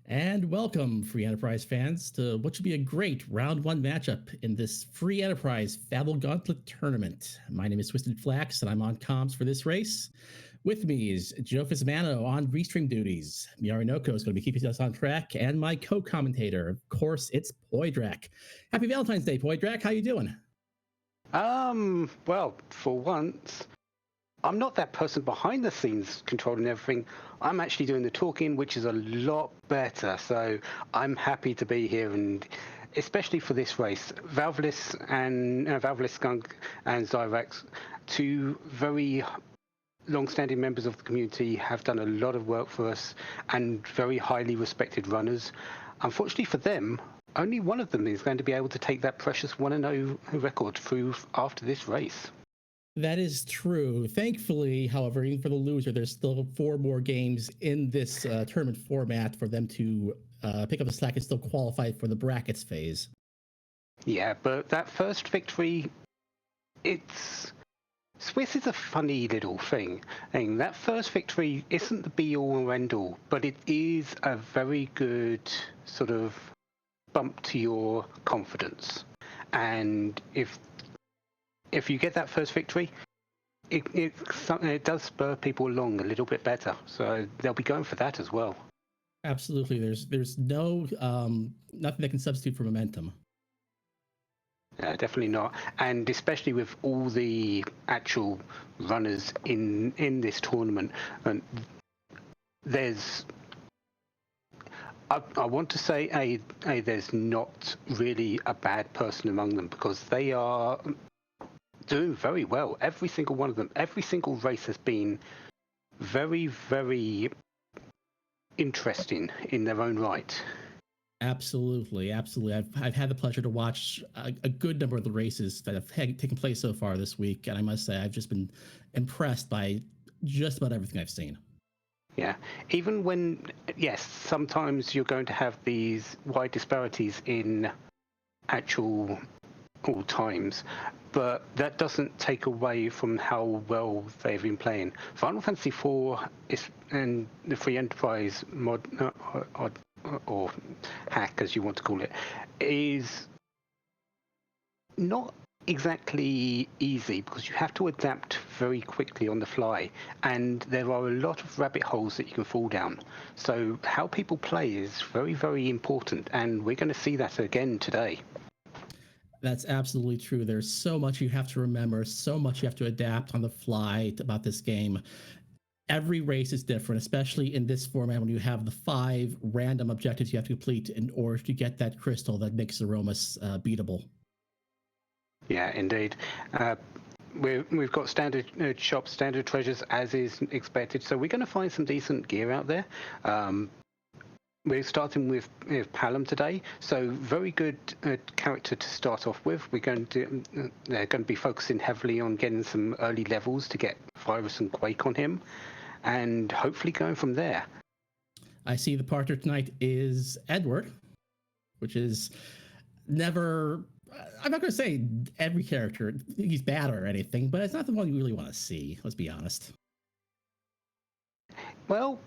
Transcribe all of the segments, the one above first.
And welcome, Free Enterprise fans, to what should be a great round one matchup in this Free Enterprise Fabul Gauntlet tournament. My name is Twisted Flax, and I'm on comms for this race. With me is Joe Fismano on restream duties. Miari Noko is going to be keeping us on track, and my co-commentator, of course, it's Poydrak. Happy Valentine's Day, Poydrak. How you doing? Well, for once, I'm not that person behind the scenes controlling everything. I'm actually doing the talking, which is a lot better. So I'm happy to be here, and especially for this race, ValvalisSkunk and Zyrax, two very long-standing members of the community, have done a lot of work for us and very highly respected runners. Unfortunately for them, only one of them is going to be able to take that precious 1-0 record through after this race. That is true. Thankfully, however, even for the loser, there's still 4 more games in this tournament format for them to pick up the slack and still qualify for the brackets phase. Yeah, but that first victory, Swiss is a funny little thing. And that first victory isn't the be-all and end-all, but it is a very good sort of bump to your confidence. And if you get that first victory, it does spur people along a little bit better. So they'll be going for that as well. Absolutely. There's no nothing that can substitute for momentum. Definitely not. And especially with all the actual runners in this tournament, and I want to say there's not really a bad person among them, because they are doing very well. Every single one of them, every single race has been very, very interesting in their own right. Absolutely. I've had the pleasure to watch a good number of the races that have taken place so far this week, and I must say I've just been impressed by just about everything I've seen. Yeah, even when, yes, sometimes you're going to have these wide disparities in actual all times, but that doesn't take away from how well they've been playing. Final Fantasy IV and the Free Enterprise mod or hack, as you want to call it, is not exactly easy, because you have to adapt very quickly on the fly, and there are a lot of rabbit holes that you can fall down. So how people play is very, very important, and we're going to see that again today. That's absolutely true. There's so much you have to remember, so much you have to adapt on the fly about this game. Every race is different, especially in this format when you have the 5 random objectives you have to complete in order to get that crystal that makes Aromas beatable. Yeah, indeed. We've got standard shops, standard treasures, as is expected. So we're going to find some decent gear out there. We're starting with Palom today, so very good character to start off with. They're going to be focusing heavily on getting some early levels to get Virus and Quake on him, and hopefully going from there. I see the partner tonight is Edward, which is never. I'm not going to say every character he's bad or anything, but it's not the one you really want to see. Let's be honest. Well,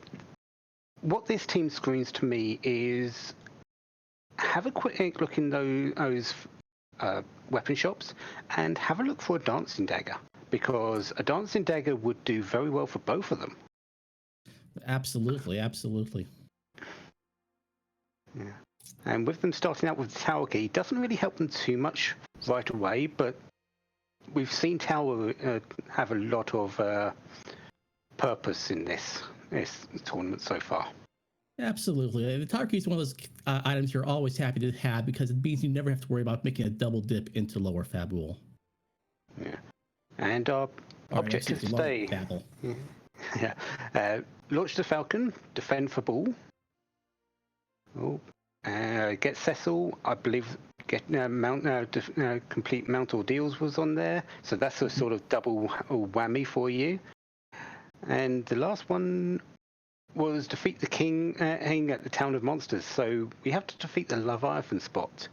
what this team screams to me is have a quick look in those weapon shops and have a look for a dancing dagger, because a dancing dagger would do very well for both of them. Absolutely. Yeah. And with them starting out with Tower Key, doesn't really help them too much right away, but we've seen Tower have a lot of purpose in this tournament so far. Absolutely. The Tower Key is one of those items you're always happy to have, because it means you never have to worry about making a double dip into lower Fabul. Yeah. And our objective today. Yeah. Launch the Falcon, defend Fabul. Get Cecil, I believe. Get complete Mount Ordeals was on there, so that's a sort of double whammy for you. And the last one was defeat the king at the Town of Monsters. So we have to defeat the Leviathan spot.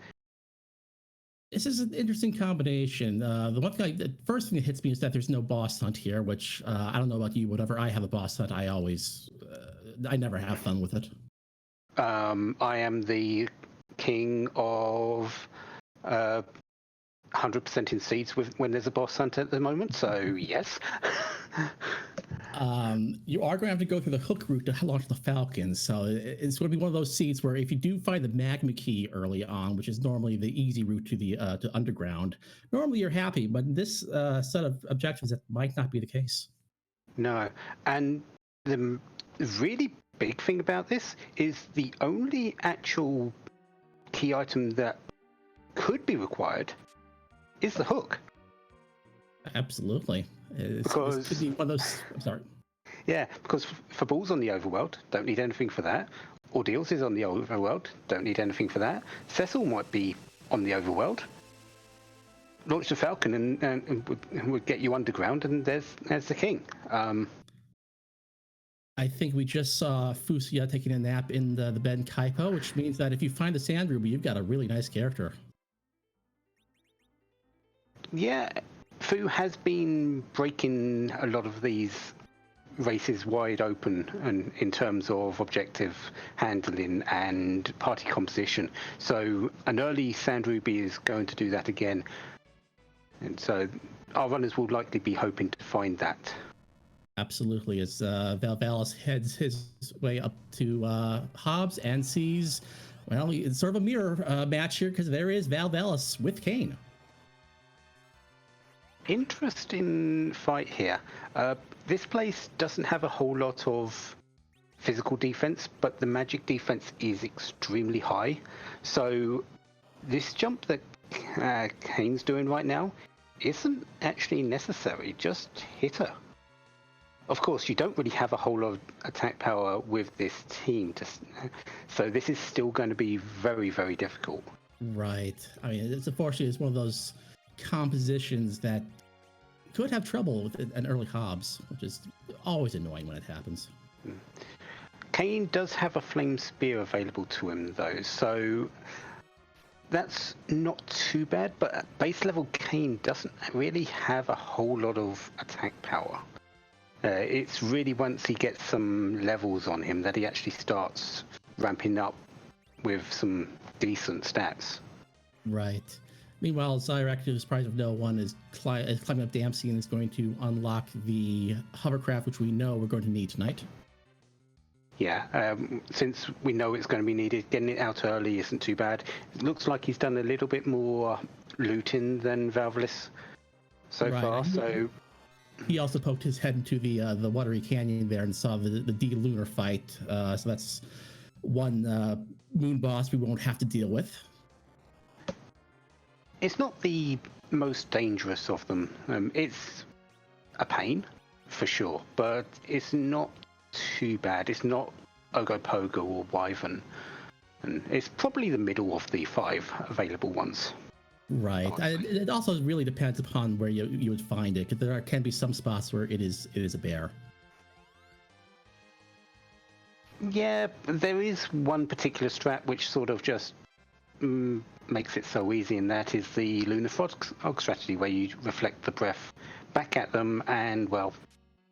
This is an interesting combination. The first thing that hits me is that there's no boss hunt here, which I don't know about you. Whenever I have a boss hunt, I never have fun with it. I am the king of 100% in seeds when there's a boss hunt at the moment, so yes. You are going to have to go through the hook route to launch the Falcon. So it's going to be one of those seeds where if you do find the magma key early on, which is normally the easy route to the to underground, normally you're happy. But in this set of objectives, that might not be the case. No, and the really big thing about this is the only actual key item that could be required is the hook. Absolutely. Because this could be one of those. I'm sorry. Yeah, because Fabul's on the overworld, don't need anything for that. Ordeals is on the overworld, don't need anything for that. Cecil might be on the overworld. Launch the Falcon and would get you underground, and there's the king. I think we just saw Fusia taking a nap in the Ben Kaipo, which means that if you find the Sand Ruby, you've got a really nice character. Yeah, Fu has been breaking a lot of these races wide open and in terms of objective handling and party composition. So an early Sand Ruby is going to do that again. And so our runners will likely be hoping to find that. Absolutely, as Valvalis heads his way up to Hobbs and sees, well, it's sort of a mirror match here because there is Valvalis with Kane. Interesting fight here. This place doesn't have a whole lot of physical defense, but the magic defense is extremely high. So this jump that Kane's doing right now isn't actually necessary. Just hit her. Of course, you don't really have a whole lot of attack power with this team, so this is still going to be very, very difficult. Right. I mean, unfortunately, it's one of those compositions that could have trouble with an early Hobbs, which is always annoying when it happens. Kane does have a flame spear available to him, though, so that's not too bad, but at base level, Kane doesn't really have a whole lot of attack power. It's really once he gets some levels on him that he actually starts ramping up with some decent stats. Right. Meanwhile, Zyrak, to the surprise of no one, is climbing up Dempsey and is going to unlock the hovercraft, which we know we're going to need tonight. Yeah, since we know it's going to be needed, getting it out early isn't too bad. It looks like he's done a little bit more looting than Valvalis so far, so... He also poked his head into the watery canyon there and saw the D-Lunar fight. So that's one moon boss we won't have to deal with. It's not the most dangerous of them. It's a pain, for sure, but it's not too bad. It's not Ogopogo or Wyvern. And it's probably the middle of the 5 available ones. Right. It also really depends upon where you would find it, because there can be some spots where it is a bear. Yeah, there is one particular strat which sort of just makes it so easy, and that is the Lunar Frog strategy, where you reflect the breath back at them, and, well,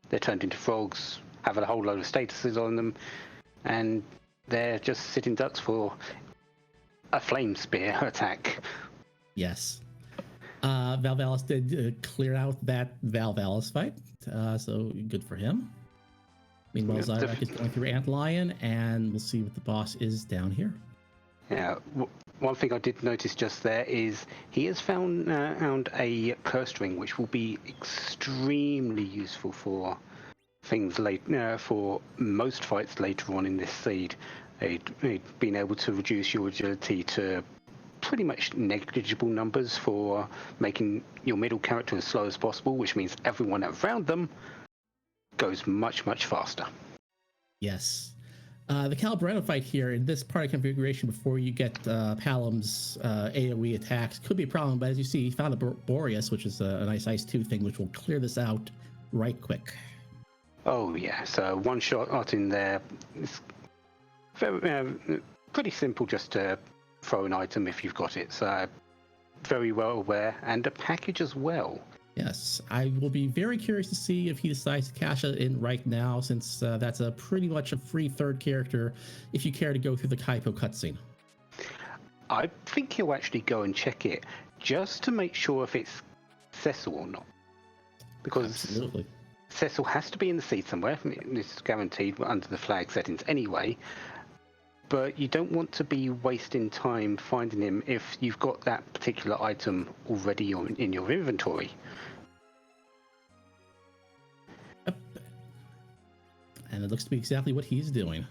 they're turned into frogs, have a whole load of statuses on them, and they're just sitting ducks for a flame spear attack. Yes. Valvalis did clear out that Valvalis fight, so good for him. Meanwhile, Zyrak is going through Antlion, and we'll see what the boss is down here. Yeah, one thing I did notice just there is he has found a curse ring, which will be extremely useful for things for most fights later on in this seed. Being able to reduce your agility to pretty much negligible numbers for making your middle character as slow as possible, which means everyone around them goes much, much faster. Yes. The Calabrano fight here in this part of configuration before you get Palom's AoE attacks could be a problem, but as you see, he found a Boreas, which is a nice Ice 2 thing, which will clear this out right quick. Oh, yeah. So one shot out in there. It's very, pretty simple just to throw an item if you've got it. So very well aware, and a package as well. Yes, I will be very curious to see if he decides to cash it in right now, since that's a pretty much a free third character if you care to go through the Kaipo cutscene. I think he'll actually go and check it just to make sure if it's Cecil or not. Because Absolutely. Cecil has to be in the seed somewhere. It's guaranteed under the flag settings anyway. But you don't want to be wasting time finding him if you've got that particular item already in your inventory. Yep. And it looks to be exactly what he's doing.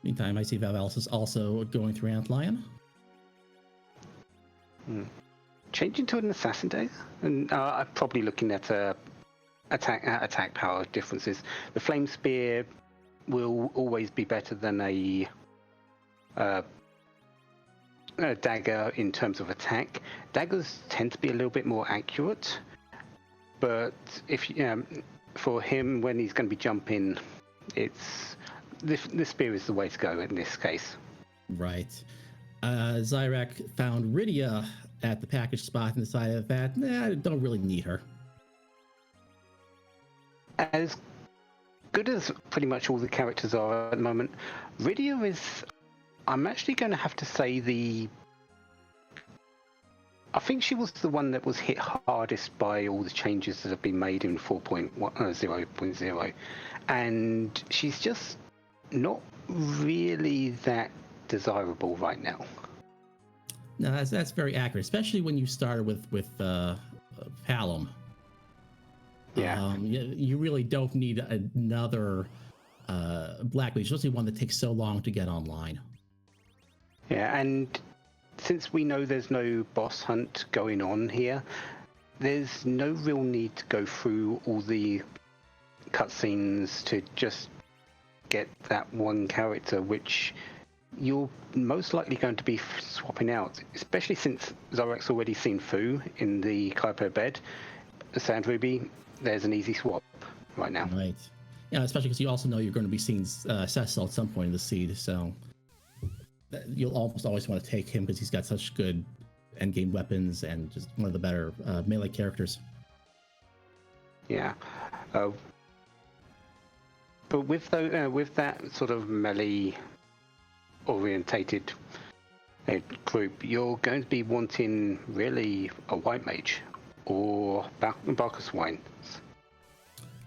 Meantime, I see Valvalis is also going through Antlion. Changing to an assassin days, and I'm probably looking at attack power differences. The flame spear will always be better than a dagger in terms of attack. Daggers tend to be a little bit more accurate, but if for him when he's going to be jumping, it's the spear is the way to go in this case. Right. Zyrak found Rydia at the package spot and decided that, nah, I don't really need her. As good as pretty much all the characters are at the moment, Rydia is, I'm actually going to have to say I think she was the one that was hit hardest by all the changes that have been made in 4.0.0, and she's just not really that desirable right now. No, that's very accurate, especially when you started with Palom. Yeah. You really don't need another Black Mage, especially one that takes so long to get online. Yeah, and since we know there's no boss hunt going on here, there's no real need to go through all the cutscenes to just get that one character, which you're most likely going to be swapping out, especially since Zorak's already seen Fu in the Kaipo bed. Sand Ruby, there's an easy swap right now. Right. Yeah, especially because you also know you're going to be seeing Cecil at some point in the seed, so you'll almost always want to take him because he's got such good endgame weapons and just one of the better melee characters. Yeah. But with that sort of melee orientated group, you're going to be wanting really a white mage or Barkus Wine.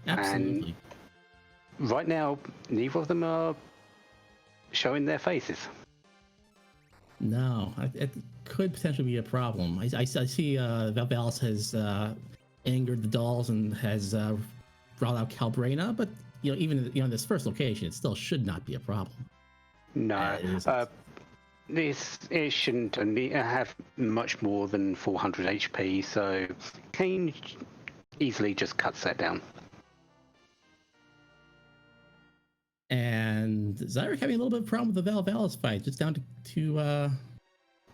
Absolutely. And right now, neither of them are showing their faces. No, it could potentially be a problem. I see Valvalis has angered the dolls and has brought out Calbrena, but even this first location, it still should not be a problem. No, it shouldn't have much more than 400 HP, so Kane easily just cuts that down. And Zyrak having a little bit of a problem with the Valvalis fight, just down to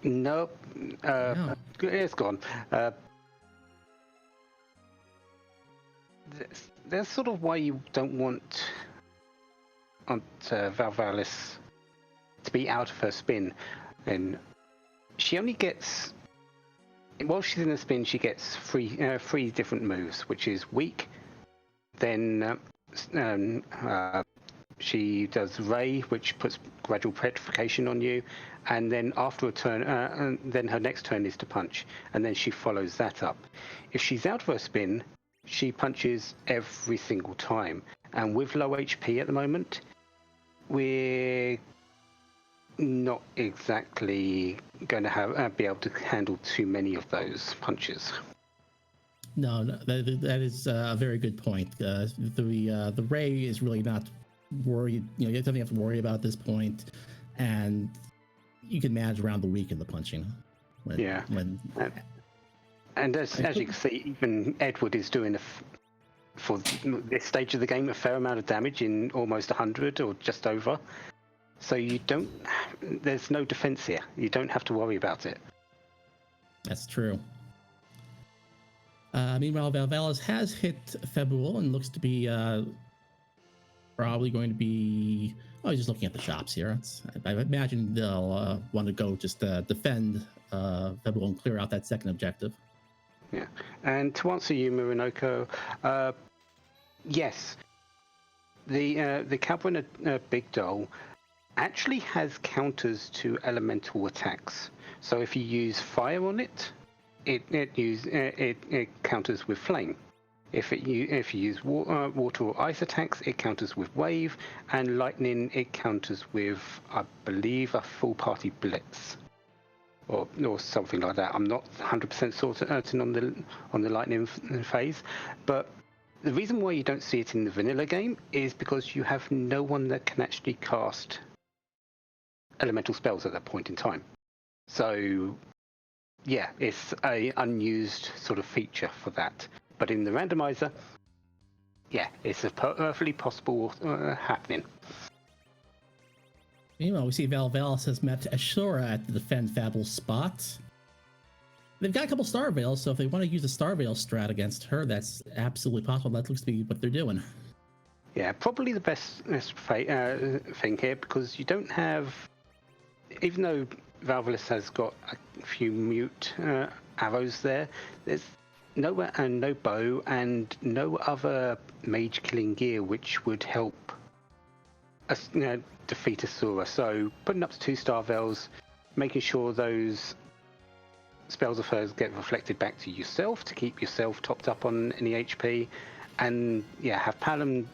Nope. no. It's gone. That's sort of why you don't want Valvalis to be out of her spin. And she only gets, while she's in the spin, she gets three different moves, which is weak, then she does Ray, which puts gradual petrification on you, and then after a turn, and then her next turn is to punch, and then she follows that up. If she's out of her spin, she punches every single time, and with low HP at the moment, we're not exactly going to be able to handle too many of those punches. No, that is a very good point. The Ray is really not worried. You have nothing to worry about at this point, and you can manage around the week in the punching. And as you can see, even Edward is doing for this stage of the game a fair amount of damage in almost 100 or just over. So there's no defense here. You don't have to worry about it. That's true. Meanwhile, Valvalis has hit Fabul and looks to be probably going to be. Oh, he's just looking at the shops here. I imagine they'll want to go just defend Fabul and clear out that second objective. Yeah, and to answer you, Mirinoko, yes, the Cowboy Big Doll actually has counters to elemental attacks. So if you use fire on it, it counters with flame. If you use water or ice attacks, it counters with wave, and lightning it counters with, I believe, a full party blitz, or something like that. I'm not 100% certain on the lightning phase, but the reason why you don't see it in the vanilla game is because you have no one that can actually cast elemental spells at that point in time. So yeah, it's a unused sort of feature for that. But in the randomizer, yeah, it's a perfectly possible happening. Meanwhile, we see Valvalis has met Ashura at the Defend Fabul spot. They've got a couple Star Veils, so if they want to use a Star Veil strat against her, that's absolutely possible. That looks to be what they're doing. Yeah, probably the best thing here, because you don't have, even though Valvalis has got a few mute arrows there, there's no bow and no other mage killing gear which would help us defeat Asura. So putting up to 2 Star Veils, making sure those spells of hers get reflected back to yourself to keep yourself topped up on any HP, and yeah, have Palom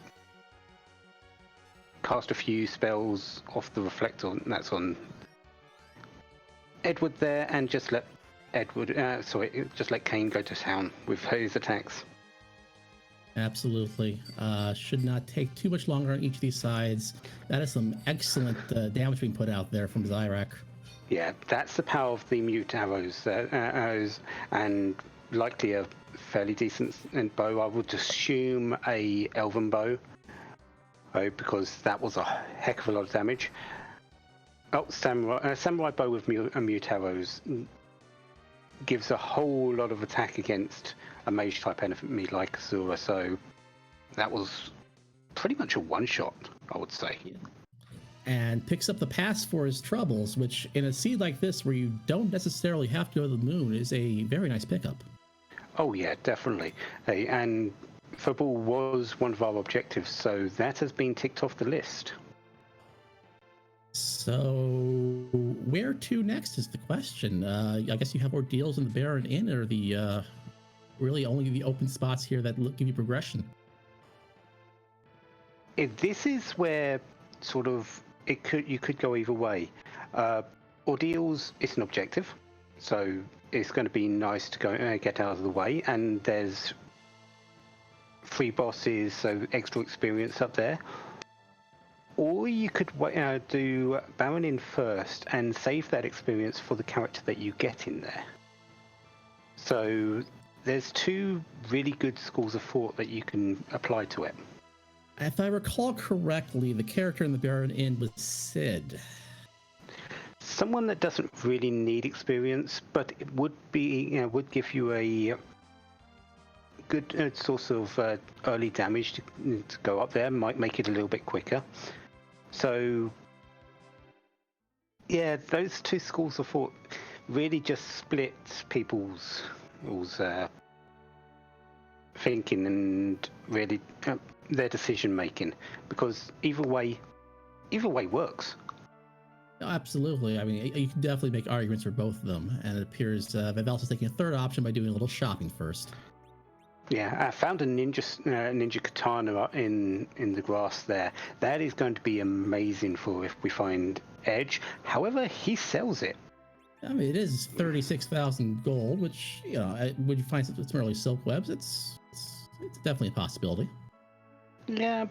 cast a few spells off the reflector that's on Edward there, and just let Kane go to town with his attacks. Absolutely. Should not take too much longer on each of these sides. That is some excellent damage being put out there from Zyrak. Yeah, that's the power of the mute arrows, and likely a fairly decent bow. I would assume a elven bow, because that was a heck of a lot of damage. Oh, samurai bow with mute arrows gives a whole lot of attack against a mage type enemy like Asura, so that was pretty much a one shot, I would say. Yeah. And picks up the pass for his troubles, which in a seed like this where you don't necessarily have to go to the moon is a very nice pickup. Oh yeah, definitely. And Fabul was one of our objectives, so that has been ticked off the list. So where to next is the question. I guess you have ordeals in the Baron Inn, or the really only the open spots here that give you progression. This is where sort of you could go either way. Ordeals, it's an objective, so it's going to be nice to go get out of the way, and there's 3 bosses, so extra experience up there. Or you could do Baron Inn first and save that experience for the character that you get in there. So there's 2 really good schools of thought that you can apply to it. If I recall correctly, the character in the Baron Inn was Sid. Someone that doesn't really need experience, but it would give you a good source of early damage to go up there. Might make it a little bit quicker. So yeah, those 2 schools of thought really just split people's thinking and really their decision making, because either way works. Absolutely. I mean, you can definitely make arguments for both of them, and it appears Valvalis is taking a third option by doing a little shopping first. Yeah, I found a ninja katana in the grass there. That is going to be amazing for if we find Edge. However, he sells it. I mean, it is 36,000 gold, which, you know, when you find some early silk webs, it's definitely a possibility. Yeah,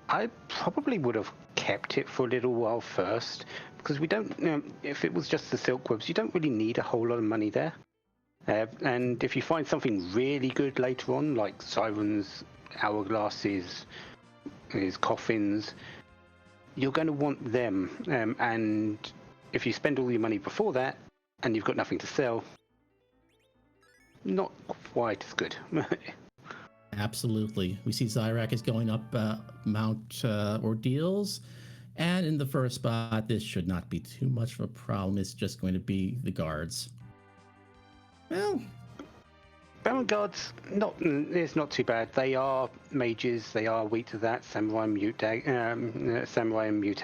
I probably would have kept it for a little while first, because we don't. If it was just the silk webs, you don't really need a whole lot of money there. And if you find something really good later on, like sirens, hourglasses, coffins, you're going to want them. And if you spend all your money before that and you've got nothing to sell, not quite as good. Absolutely. We see Zyrak is going up Mount Ordeals. And in the first spot, this should not be too much of a problem. It's just going to be the guards. Well, Baron Guards, it's not too bad. They are mages. They are weak to that samurai and mute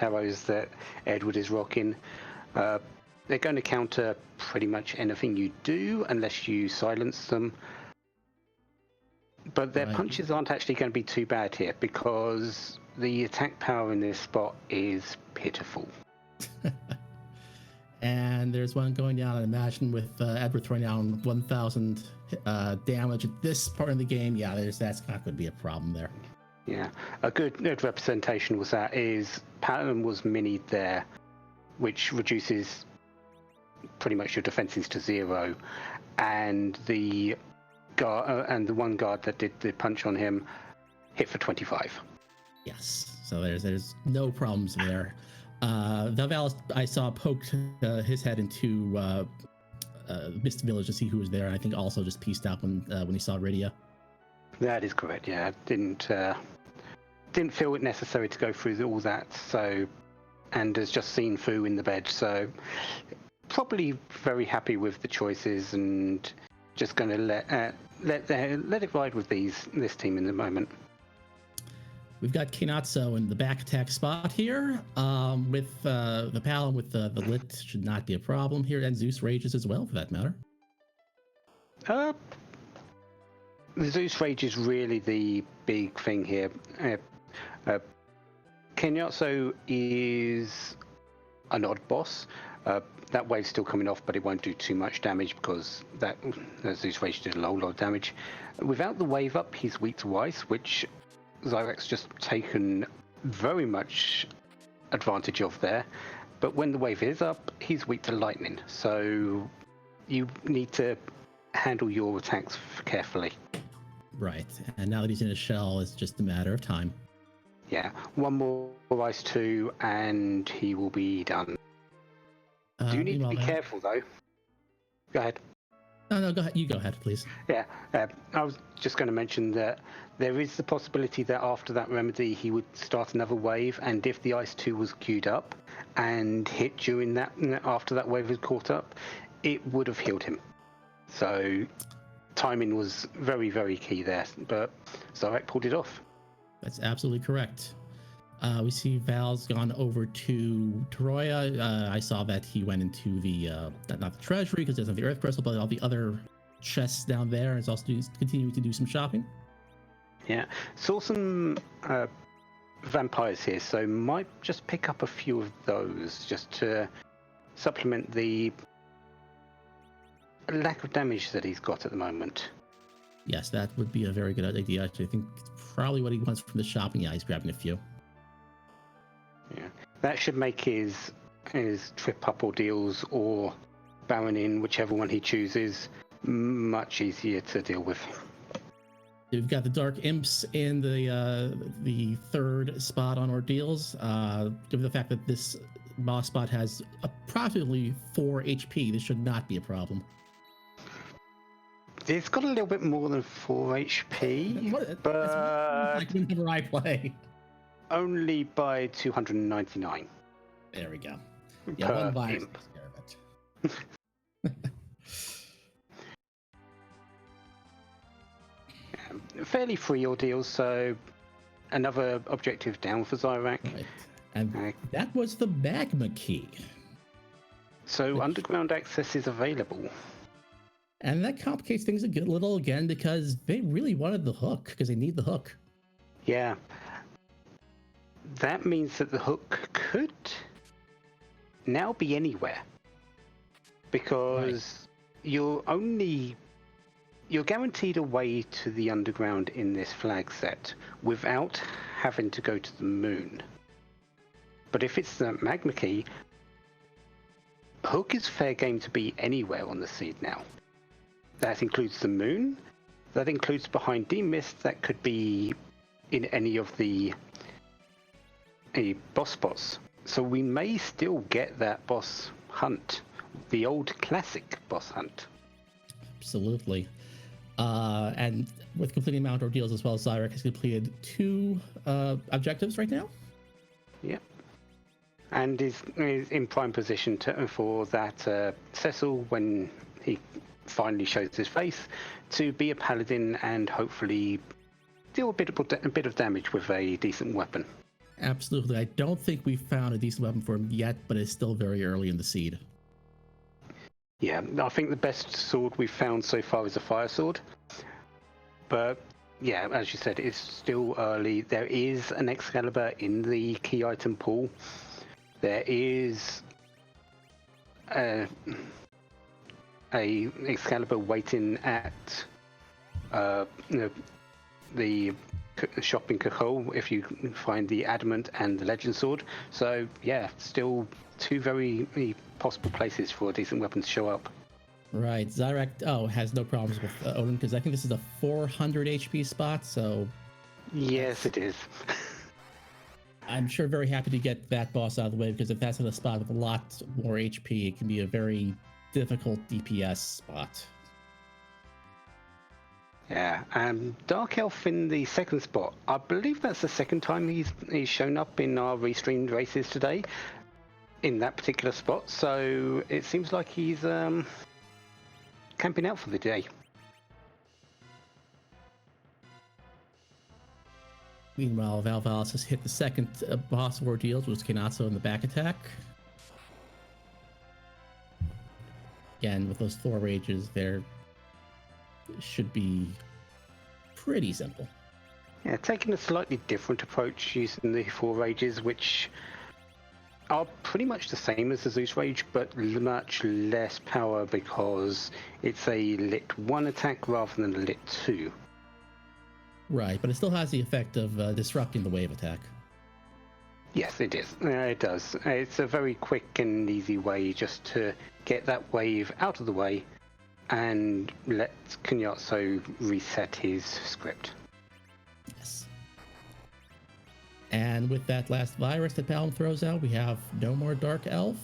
arrows that Edward is rocking. They're going to counter pretty much anything you do unless you silence them. But their punches aren't actually going to be too bad here because the attack power in this spot is pitiful. And there's one going down, I imagine, with Edward throwing down 1,000 damage at this part of the game. Yeah, that's not going to be a problem there. Yeah, a good representation was that is Paladin was minied there, which reduces pretty much your defenses to 0, and the guard and the one guard that did the punch on him hit for 25. Yes, so there's no problems there. Valvalis, I saw poked his head into Mist Village to see who was there, and I think also just pieced out when he saw Rydia. That is correct. Yeah, didn't feel it necessary to go through all that. So, and has just seen Fu in the bed, so probably very happy with the choices and just going to let it ride with this team in the moment. We've got Kinatsu in the back attack spot here, with the Paladin with the lit should not be a problem here, and Zeus Rages as well, for that matter. The Zeus Rage is really the big thing here. Kinatsu is an odd boss. That wave's still coming off, but it won't do too much damage because that Zeus Rage did a whole lot of damage. Without the wave up, he's weak to ice, which Zyrek's just taken very much advantage of there. But when the wave is up, he's weak to lightning. So you need to handle your attacks carefully. Right. And now that he's in a shell, it's just a matter of time. Yeah. One more ice 2 and he will be done. Do you need to be careful though? Go ahead. No, go ahead. You go ahead, please. Yeah, I was just going to mention that there is the possibility that after that remedy, he would start another wave, and if the Ice 2 was queued up and hit during that, after that wave was caught up, it would have healed him. So timing was very, very key there, but Zarek pulled it off. That's absolutely correct. We see Val's gone over to Troya. I saw that he went into the, not the treasury because there's not the Earth Crystal, but all the other chests down there. He's also continuing to do some shopping. Yeah, saw some vampires here, so might just pick up a few of those just to supplement the lack of damage that he's got at the moment. Yes, that would be a very good idea. Actually, I think it's probably what he wants from the shopping. Yeah, he's grabbing a few. Yeah, that should make his trip up ordeals or Baron in, whichever one he chooses, much easier to deal with. We've got the Dark Imps in the third spot on ordeals. Given the fact that this boss spot has approximately 4 HP, this should not be a problem. It's got a little bit more than 4 HP, but whenever I play. Only by 299. There we go. Yeah, one virus takes care of it. Fairly free ordeals, so another objective down for Zyrak. Right. And that was the magma key. So underground access is available. And that complicates things a little again because they really wanted the hook, because they need the hook. Yeah. That means that the hook could now be anywhere, because you're guaranteed a way to the underground in this flag set without having to go to the moon. But if it's the magma key, hook is fair game to be anywhere on the seed now. That includes the moon, that includes behind D-Mist, that could be in any of the boss spots. So we may still get that boss hunt, the old classic boss hunt. Absolutely. And with completing Mount Ordeals as well, Zyrak has completed 2 objectives right now. Yeah. and is in prime position for that Cecil, when he finally shows his face, to be a paladin and hopefully deal a bit of damage with a decent weapon. Absolutely. I don't think we've found a decent weapon for him yet, but it's still very early in the seed. Yeah, I think the best sword we've found so far is a fire sword. But yeah, as you said, it's still early. There is an Excalibur in the key item pool. There is a Excalibur waiting at the shop in Cajol if you find the Adamant and the Legend Sword. So yeah, still two very possible places for a decent weapon to show up. Right. Zyrak, has no problems with Odin, because I think this is a 400 HP spot, so... Yes, it is. I'm sure very happy to get that boss out of the way, because if that's in a spot with a lot more HP, it can be a very difficult DPS spot. Yeah, Dark Elf in the second spot. I believe that's the second time he's shown up in our restreamed races today in that particular spot. So it seems like he's camping out for the day. Meanwhile, Valvalis has hit the second boss of ordeals, which was Kinato in the back attack. Again, with those 4 rages, there should be pretty simple. Yeah, taking a slightly different approach using the 4 rages, which are pretty much the same as the Zeus Rage, but much less power because it's a lit 1 attack rather than a lit 2. Right, but it still has the effect of disrupting the wave attack. Yes, it is. It does. It's a very quick and easy way just to get that wave out of the way and let Kunyatso reset his script. Yes. And with that last virus that Palom throws out, we have no more Dark Elf.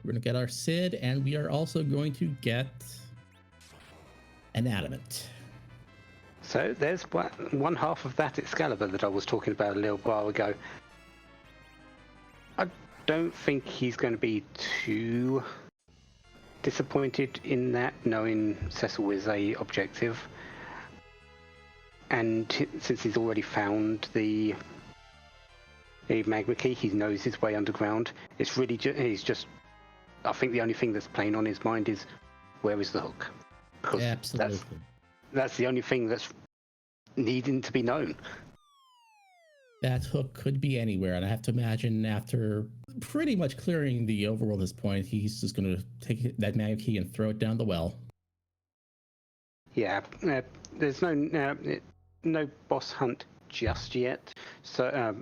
We're going to get our Sid, and we are also going to get an Adamant. So there's one half of that Excalibur that I was talking about a little while ago. I don't think he's going to be too disappointed in that, knowing Cecil is a objective. And since he's already found the magma key, he knows his way underground. It's really I think the only thing that's playing on his mind is, where is the hook? Because absolutely. That's the only thing that's needing to be known. That hook could be anywhere, and I have to imagine after pretty much clearing the overworld at this point, he's just going to take that magma key and throw it down the well. Yeah, there's no boss hunt just yet, so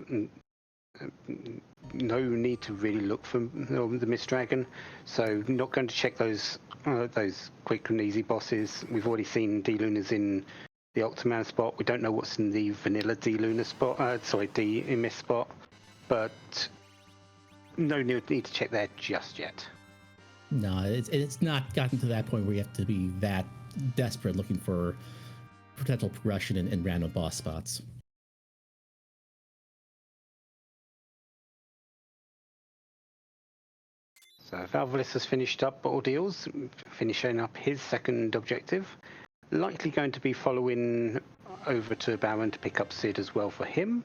no need to really look for the Mist Dragon. So not going to check those quick and easy bosses. We've already seen D-Lunas in the Octoman spot. We don't know what's in the vanilla D-Luna spot. D-Mist spot, but no need to check there just yet. No, it's not gotten to that point where you have to be that desperate looking for potential progression in random boss spots. So Valvalis has finished up ordeals, finishing up his second objective. Likely going to be following over to Baron to pick up Sid as well for him,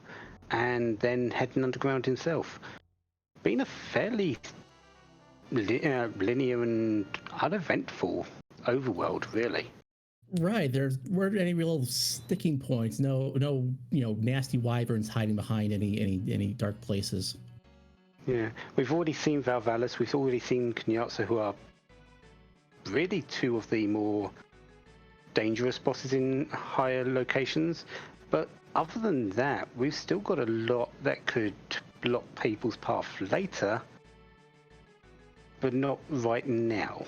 and then heading underground himself. Been a fairly linear and uneventful overworld, really. Right, there weren't any real sticking points. No, nasty wyverns hiding behind any dark places. Yeah, we've already seen Valvalis, we've already seen Kunyatso, who are really 2 of the more dangerous bosses in higher locations. But other than that, we've still got a lot that could block people's path later, but not right now.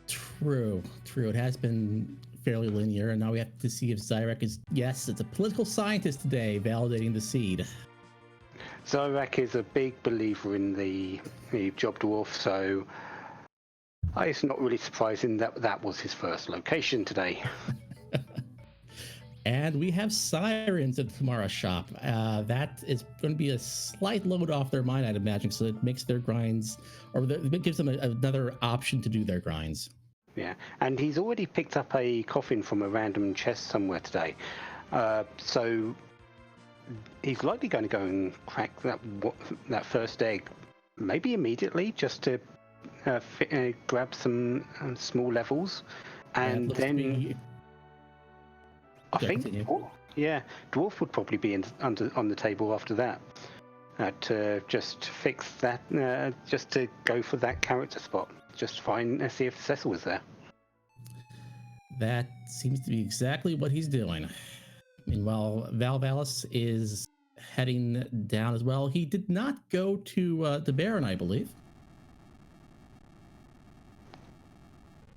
True. It has been fairly linear, and now we have to see if Zyrak is... Yes, it's a political scientist today, validating the seed. Zyrak is a big believer in the Job Dwarf, so it's not really surprising that was his first location today. And we have Sirens at Tamara's shop. That is going to be a slight load off their mind, I'd imagine, so it makes their grinds, or it gives them another option to do their grinds. Yeah, and he's already picked up a coffin from a random chest somewhere today. So he's likely going to go and crack that first egg, maybe immediately, just to grab some small levels, and then I think, Dwarf would probably be on the table after that. To just fix that, just to go for that character spot, just find see if Cecil was there. That seems to be exactly what he's doing. Meanwhile, Valvalis is heading down as well. He did not go to Baron, I believe.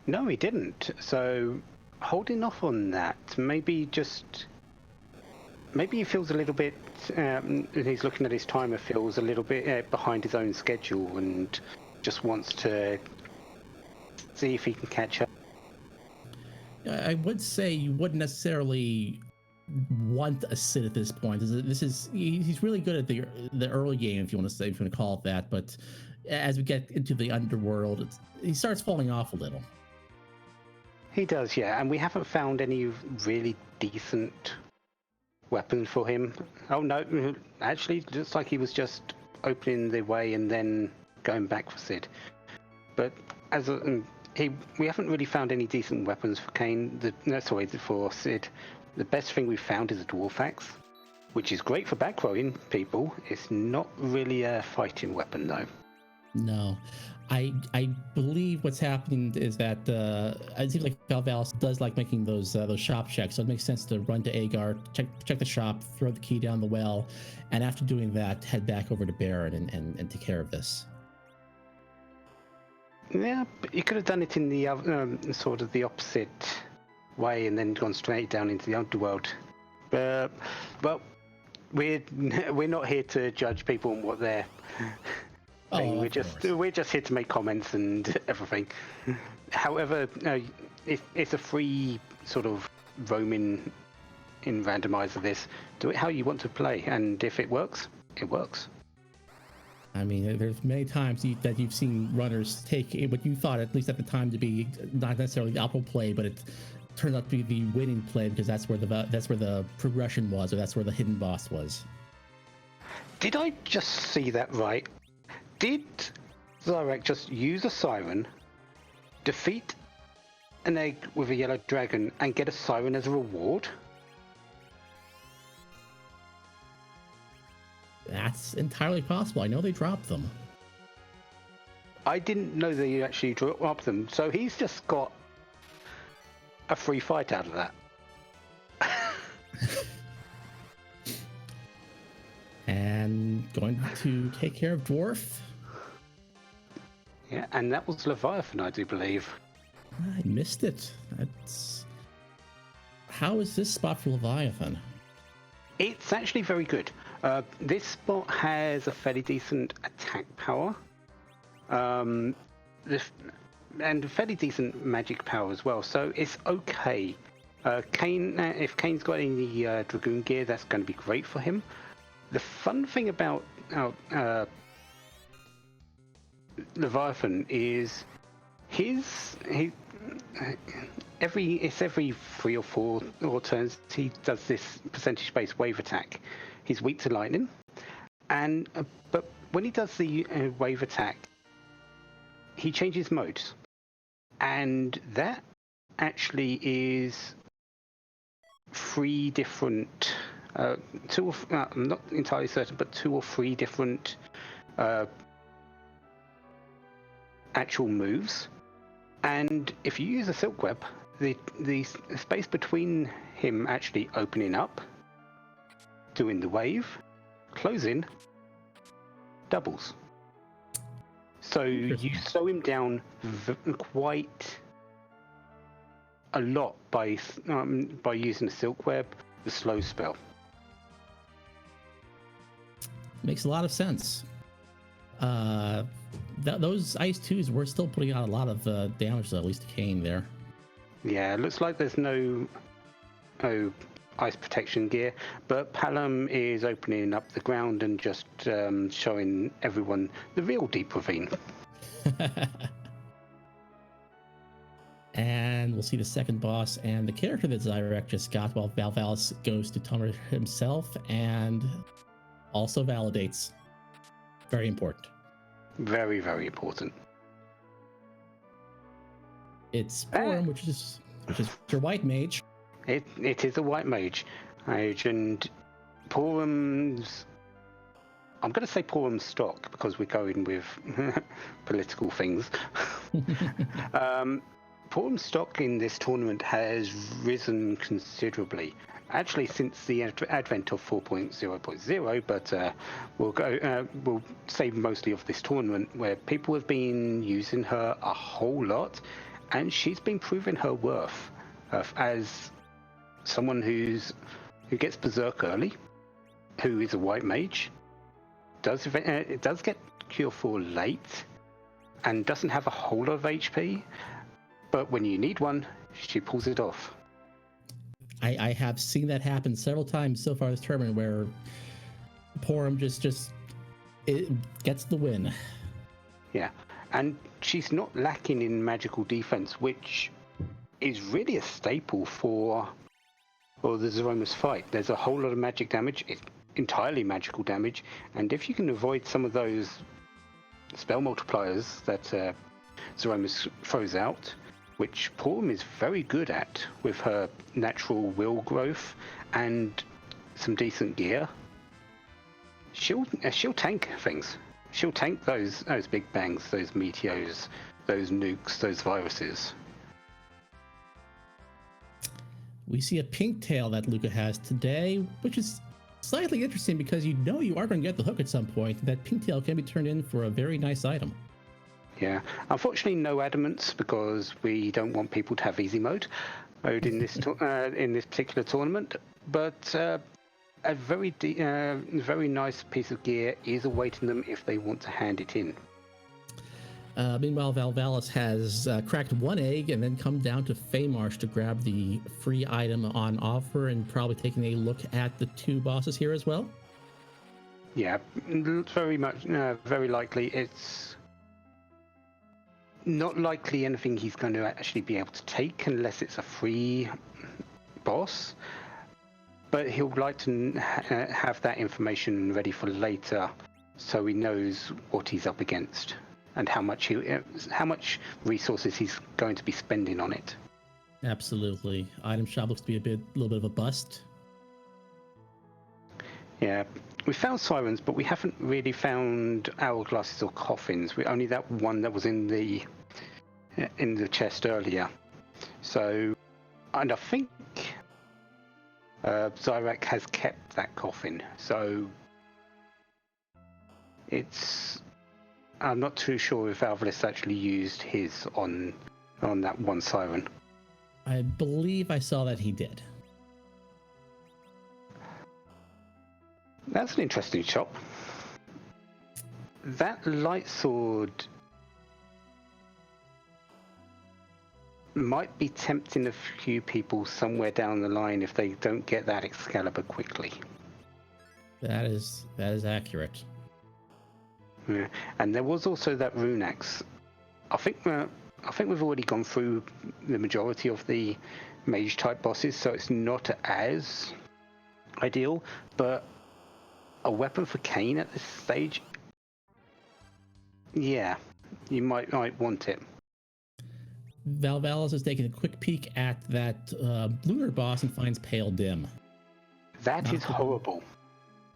No, he didn't. So holding off on that. Maybe he feels a little bit. He's looking at his timer. Feels a little bit behind his own schedule, and just wants to see if he can catch up. I would say you wouldn't necessarily want a sit at this point. He's really good at the early game, if you want to call it that. But as we get into the underworld, he starts falling off a little. He does, yeah, and we haven't found any really decent weapons for him. Oh no, actually, looks like he was just opening the way and then going back for Sid. But we haven't really found any decent weapons for for Sid. The best thing we've found is a dwarf axe, which is great for back rowing people. It's not really a fighting weapon though. No, I believe what's happening is that it seems like Valvalis does like making those shop checks, so it makes sense to run to Agar, check the shop, throw the key down the well, and after doing that, head back over to Baron and take care of this. Yeah, but you could have done it in the sort of the opposite way and then gone straight down into the underworld. Well, we're not here to judge people on what they're. We're just here to make comments and everything. However, it's a free sort of roaming in randomizer. This, do it how you want to play, and if it works, it works. I mean, there's many times that you've seen runners take what you thought, at least at the time, to be not necessarily the optimal play, but it turned out to be the winning play because that's where the progression was, or that's where the hidden boss was. Did I just see that right? Did Zarek just use a siren, defeat an egg with a yellow dragon, and get a siren as a reward? That's entirely possible. I know they dropped them. I didn't know they actually dropped them, so he's just got a free fight out of that. And going to take care of Dwarf. Yeah, and that was Leviathan, I do believe. I missed it. How is this spot for Leviathan? It's actually very good. This spot has a fairly decent attack power, and fairly decent magic power as well. So it's okay. Kane, if Kane's got any Dragoon gear, that's going to be great for him. The fun thing about Leviathan is every 3 or 4 turns he does this percentage-based wave attack. He's weak to lightning, and but when he does the wave attack, he changes modes, and that actually is 3 different. I'm not entirely certain, but 2 or 3 different actual moves. And if you use a silk web, the space between him actually opening up, doing the wave, closing, doubles. So you slow him down quite a lot by using the silk web, the slow spell. Makes a lot of sense. Those ice 2s were still putting out a lot of damage, though, at least to Kane there. Yeah, it looks like there's no ice protection gear, but Palom is opening up the ground and just showing everyone the real deep ravine. And we'll see the second boss and the character that Zyrek just got while Valvalis goes to Tummer himself and also validates. Very important. Very, very important. It's Porum, which is your white mage. It is a white mage, and Porum's. I'm going to say Porum's stock because we're going with political things. Porum's stock in this tournament has risen considerably. Actually, since the advent of 4.0.0, but we'll say mostly of this tournament, where people have been using her a whole lot, and she's been proving her worth as someone who gets berserk early, who is a white mage, does get Cure 4 late, and doesn't have a whole lot of HP, but when you need one, she pulls it off. I have seen that happen several times so far this tournament where Porum just it gets the win. Yeah, and she's not lacking in magical defense, which is really a staple for the Zeromus fight. There's a whole lot of magic damage. It's entirely magical damage, and if you can avoid some of those spell multipliers that Zeromus throws out, which Porum is very good at with her natural will growth and some decent gear, she'll tank things. She'll tank those big bangs, those meteors, those nukes, those viruses. We see a pink tail that Luca has today, which is slightly interesting because you know you are going to get the hook at some point. That pink tail can be turned in for a very nice item. Yeah, unfortunately no adamants because we don't want people to have easy mode in this in this particular tournament. But a very nice piece of gear is awaiting them if they want to hand it in. Meanwhile, Valvalis has cracked one egg and then come down to Feymarsh to grab the free item on offer and probably taking a look at the two bosses here as well. Yeah, very likely. It's not likely anything he's going to actually be able to take unless it's a free boss. But he'll like to have that information ready for later, so he knows what he's up against and how much resources he's going to be spending on it. Absolutely. Item shop looks to be a little bit of a bust. Yeah, we found sirens, but we haven't really found hourglasses or coffins. We only that one that was in the chest earlier. So, and I think Zyrek has kept that coffin. So I'm not too sure if Valvalis actually used his on that one siren. I believe I saw that he did. That's an interesting shop. That light sword might be tempting a few people somewhere down the line if they don't get that Excalibur quickly. That is accurate. Yeah. And there was also that rune axe. I think we've already gone through the majority of the mage type bosses, so it's not as ideal, but a weapon for Kane at this stage, yeah, you might want it. Valvalis is taking a quick peek at that lunar boss and finds Pale Dim. That is horrible.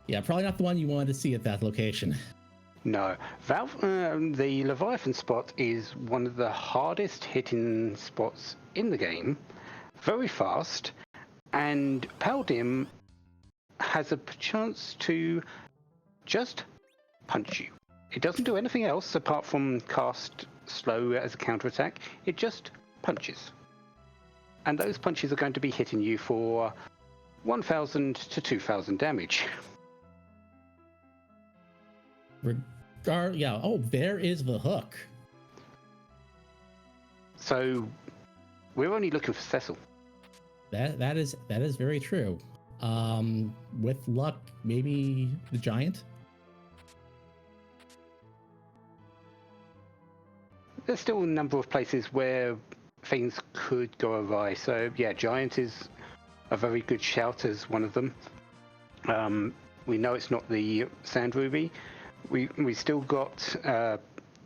Yeah, probably not the one you wanted to see at that location. No, the Leviathan spot is one of the hardest hitting spots in the game. Very fast, and Pale Dim has a chance to just punch you. It doesn't do anything else apart from cast slow as a counterattack. It just punches. And those punches are going to be hitting you for 1,000 to 2,000 damage. Yeah, oh, there is the hook. So, we're only looking for Cecil. That is very true. With luck, maybe the giant. There's still a number of places where things could go awry. So yeah, giant is a very good shout as one of them. We know it's not the sand ruby. We still got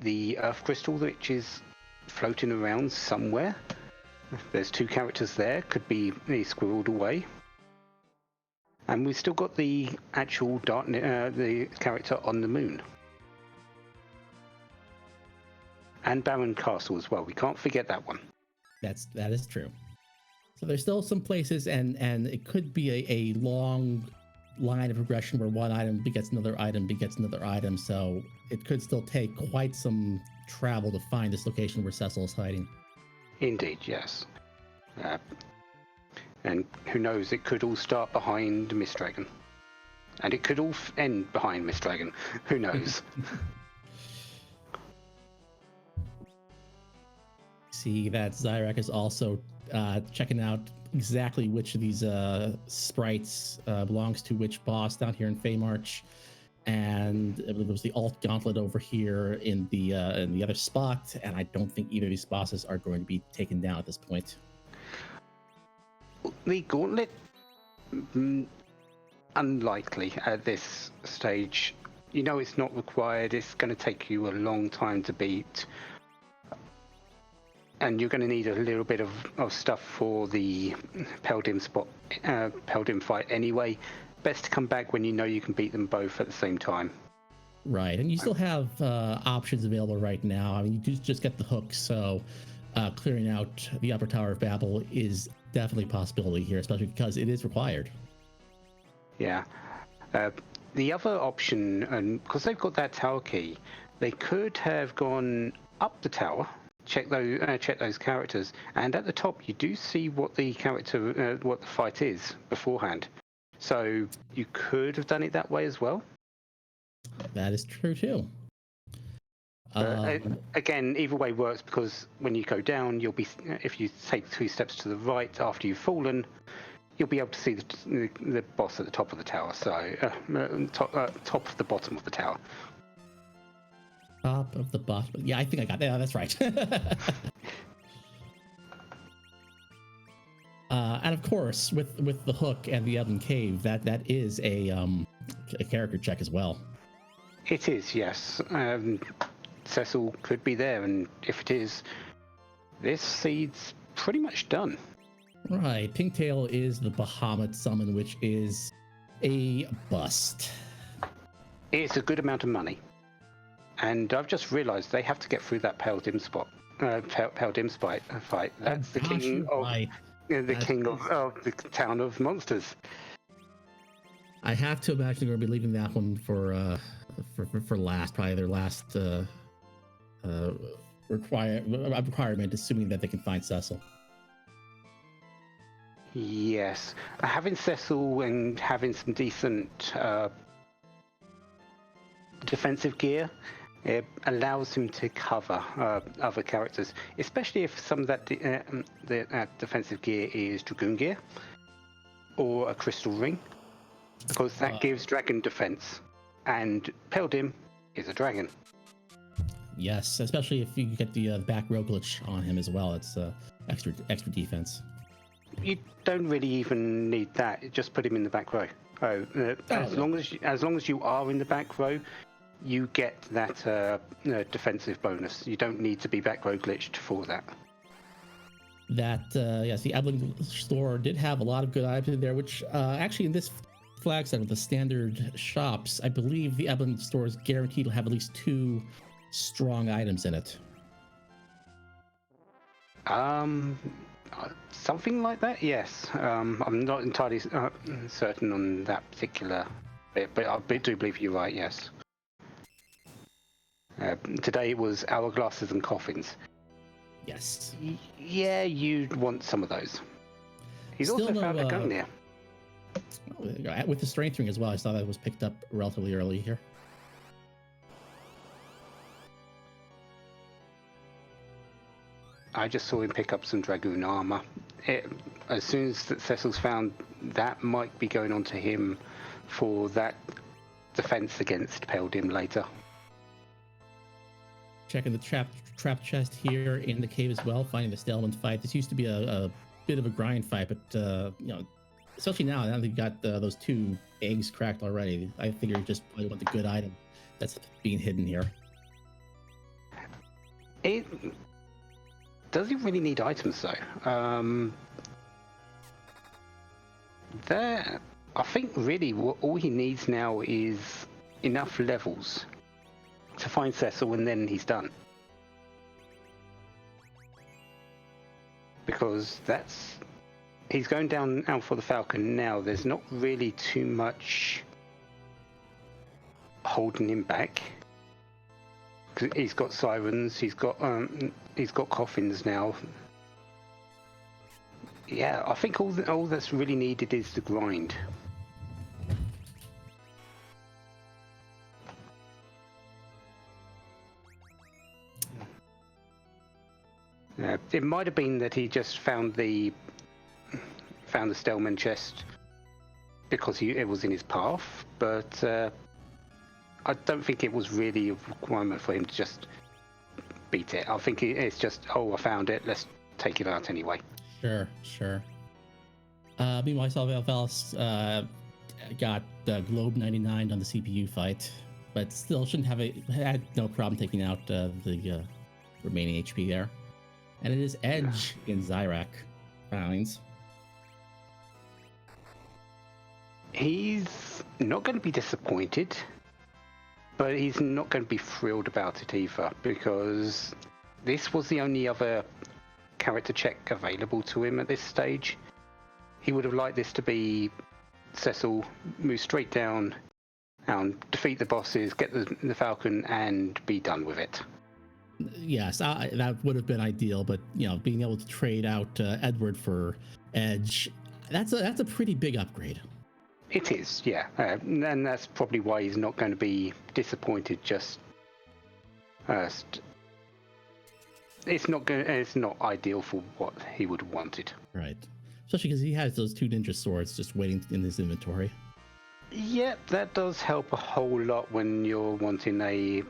the earth crystal, which is floating around somewhere. There's 2 characters there. Could be squirreled away. And we've still got the actual the character on the moon. And Baron Castle as well. We can't forget that one. That is true. So there's still some places, and it could be a long line of progression where one item begets another item begets another item. So it could still take quite some travel to find this location where Cecil is hiding. Indeed, yes. And who knows, it could all start behind Miss Dragon. And it could all end behind Miss Dragon. Who knows? See that Zyrak is also checking out exactly which of these sprites belongs to which boss down here in Feymarch. And there was the alt gauntlet over here in the other spot, and I don't think either of these bosses are going to be taken down at this point. The gauntlet, unlikely at this stage. You know it's not required. It's going to take you a long time to beat, and you're going to need a little bit of stuff for the Peldim fight anyway. Best to come back when you know you can beat them both at the same time. Right, and you still have options available right now. I mean, you just get the hook, so clearing out the upper tower of Babel is definitely a possibility here, especially because it is required. Yeah. The other option, and because they've got that tower key, they could have gone up the tower, check those characters, and at the top you do see what the fight is beforehand. So you could have done it that way as well. That is true too. Again, either way works, because when you go down, if you take 2 steps to the right after you've fallen, you'll be able to see the boss at the top of the tower. So top of the bottom of the tower. Top of the bottom. Yeah, I think I got that. Yeah, that's right. And of course, with the hook and the Elven Cave, that is a character check as well. It is, yes. Cecil could be there, and if it is, this seed's pretty much done. Right. Pinktail is the Bahamut summon, which is a bust. It's a good amount of money. And I've just realised they have to get through that Pale Dim fight. That's the king of the town of monsters. I have to imagine they're going to be leaving that one for last, probably their last requirement, assuming that they can find Cecil. Yes, having Cecil and having some decent defensive gear, it allows him to cover other characters, especially if some of that defensive gear is Dragoon gear or a crystal ring, because that gives dragon defense, and Peldim is a dragon. Yes, especially if you get the back row glitch on him as well. It's extra defense. You don't really even need that. Just put him in the back row. As long as you are in the back row, you get that defensive bonus. You don't need to be back row glitched for that. Yes, the Ebling store did have a lot of good items in there, which actually in this flag set with the standard shops, I believe the Ebling store is guaranteed to have at least 2 strong items in it. Something like that, yes. I'm not entirely certain on that particular bit, but I do believe you're right, yes. Today it was hourglasses and coffins. Yes. Yeah, you'd want some of those. He's still also found a gun there. With the strength ring as well, I saw that was picked up relatively early here. I just saw him pick up some Dragoon armor. as soon as that Cecil's found, that might be going on to him for that defense against Pale Dim later. Checking the trap chest here in the cave as well, finding the Stelman fight. This used to be a bit of a grind fight, but especially now that you've got those 2 eggs cracked already, I figure you just probably want the good item that's being hidden here. Does he really need items though? I think really all he needs now is enough levels to find Cecil, and then he's done. Because he's going down out for the Falcon now. There's not really too much holding him back. Cause he's got sirens. He's got coffins now. Yeah, I think all that's really needed is the grind. It might have been that he just found the Stelman chest because it was in his path, but I don't think it was really a requirement for him to just beat it. I think it's just, I found it, let's take it out anyway. Sure. Meanwhile, I saw Valvalis got Globe 99 on the CPU fight, but still had no problem taking out the remaining HP there. And it is Edge in Zyrak rounds. He's not going to be disappointed, but he's not going to be thrilled about it either, because this was the only other character check available to him at this stage. He would have liked this to be Cecil move straight down and defeat the bosses, get the Falcon, and be done with it. Yes, that would have been ideal, but being able to trade out Edward for Edge, that's a pretty big upgrade. It is, yeah, and that's probably why he's not going to be disappointed. Just it's not ideal for what he would have wanted. Right, especially because he has those 2 ninja swords just waiting in his inventory. Yep, that does help a whole lot when you're wanting a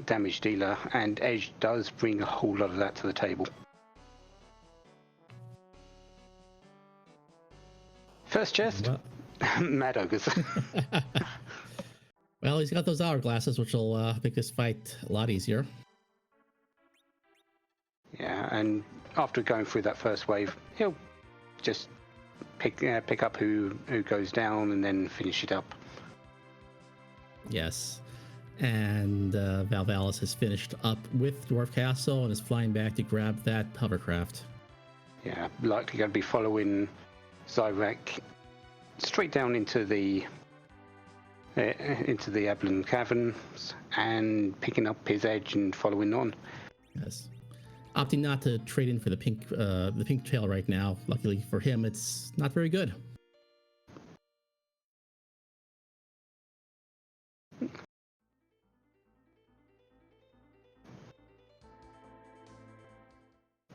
damage dealer, and Edge does bring a whole lot of that to the table. First chest, Mad Ogres. Well, he's got those hourglasses, which will make this fight a lot easier. Yeah, and after going through that first wave, he'll just pick up who goes down and then finish it up. Yes. And Valvalis has finished up with Dwarf Castle and is flying back to grab that hovercraft. Yeah, likely going to be following Zyrak straight down into the Ablin Caverns and picking up his Edge and following on. Yes. Opting not to trade in for the pink tail right now. Luckily for him, it's not very good.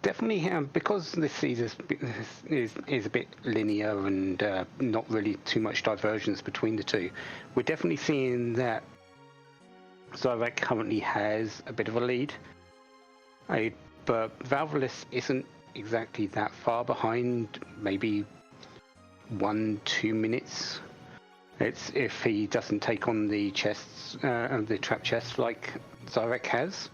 Definitely, because this season is a bit linear and not really too much divergence between the two. We're definitely seeing that Zyrak currently has a bit of a lead, but Valvalis isn't exactly that far behind. Maybe 1-2 minutes. It's if he doesn't take on the chests, the trap chests like Zyrak has.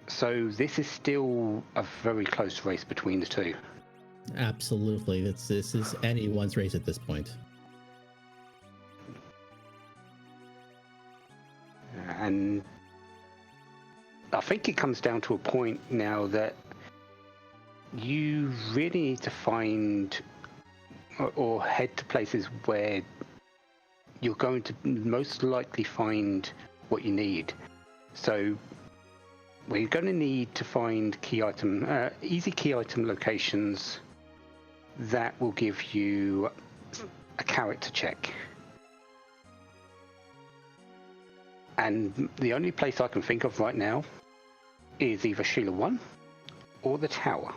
So this is still a very close race between the two. Absolutely. This is anyone's race at this point. And I think it comes down to a point now that you really need to find or head to places where you're going to most likely find what you need. So we're going to need to find easy key item locations that will give you a character check. And the only place I can think of right now is either Sheila 1 or the tower.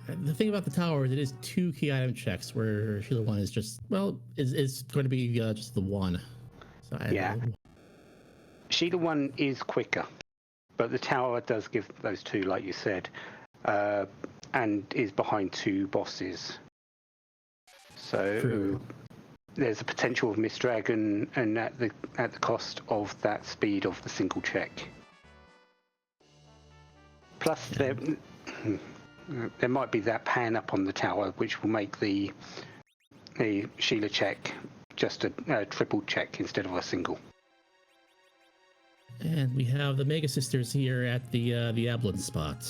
The thing about the tower is it is 2 key item checks, where Sheila 1 is just, well, is going to be just the 1. So Yeah. Sheila 1 is quicker, but the tower does give those 2, like you said, and is behind 2 bosses. So True. There's a potential of misdragon, and at the cost of that speed of the single check. Plus, there might be that pan up on the tower, which will make the Sheila check just a triple check instead of a single. And we have the Mega Sisters here at the Ablin spot.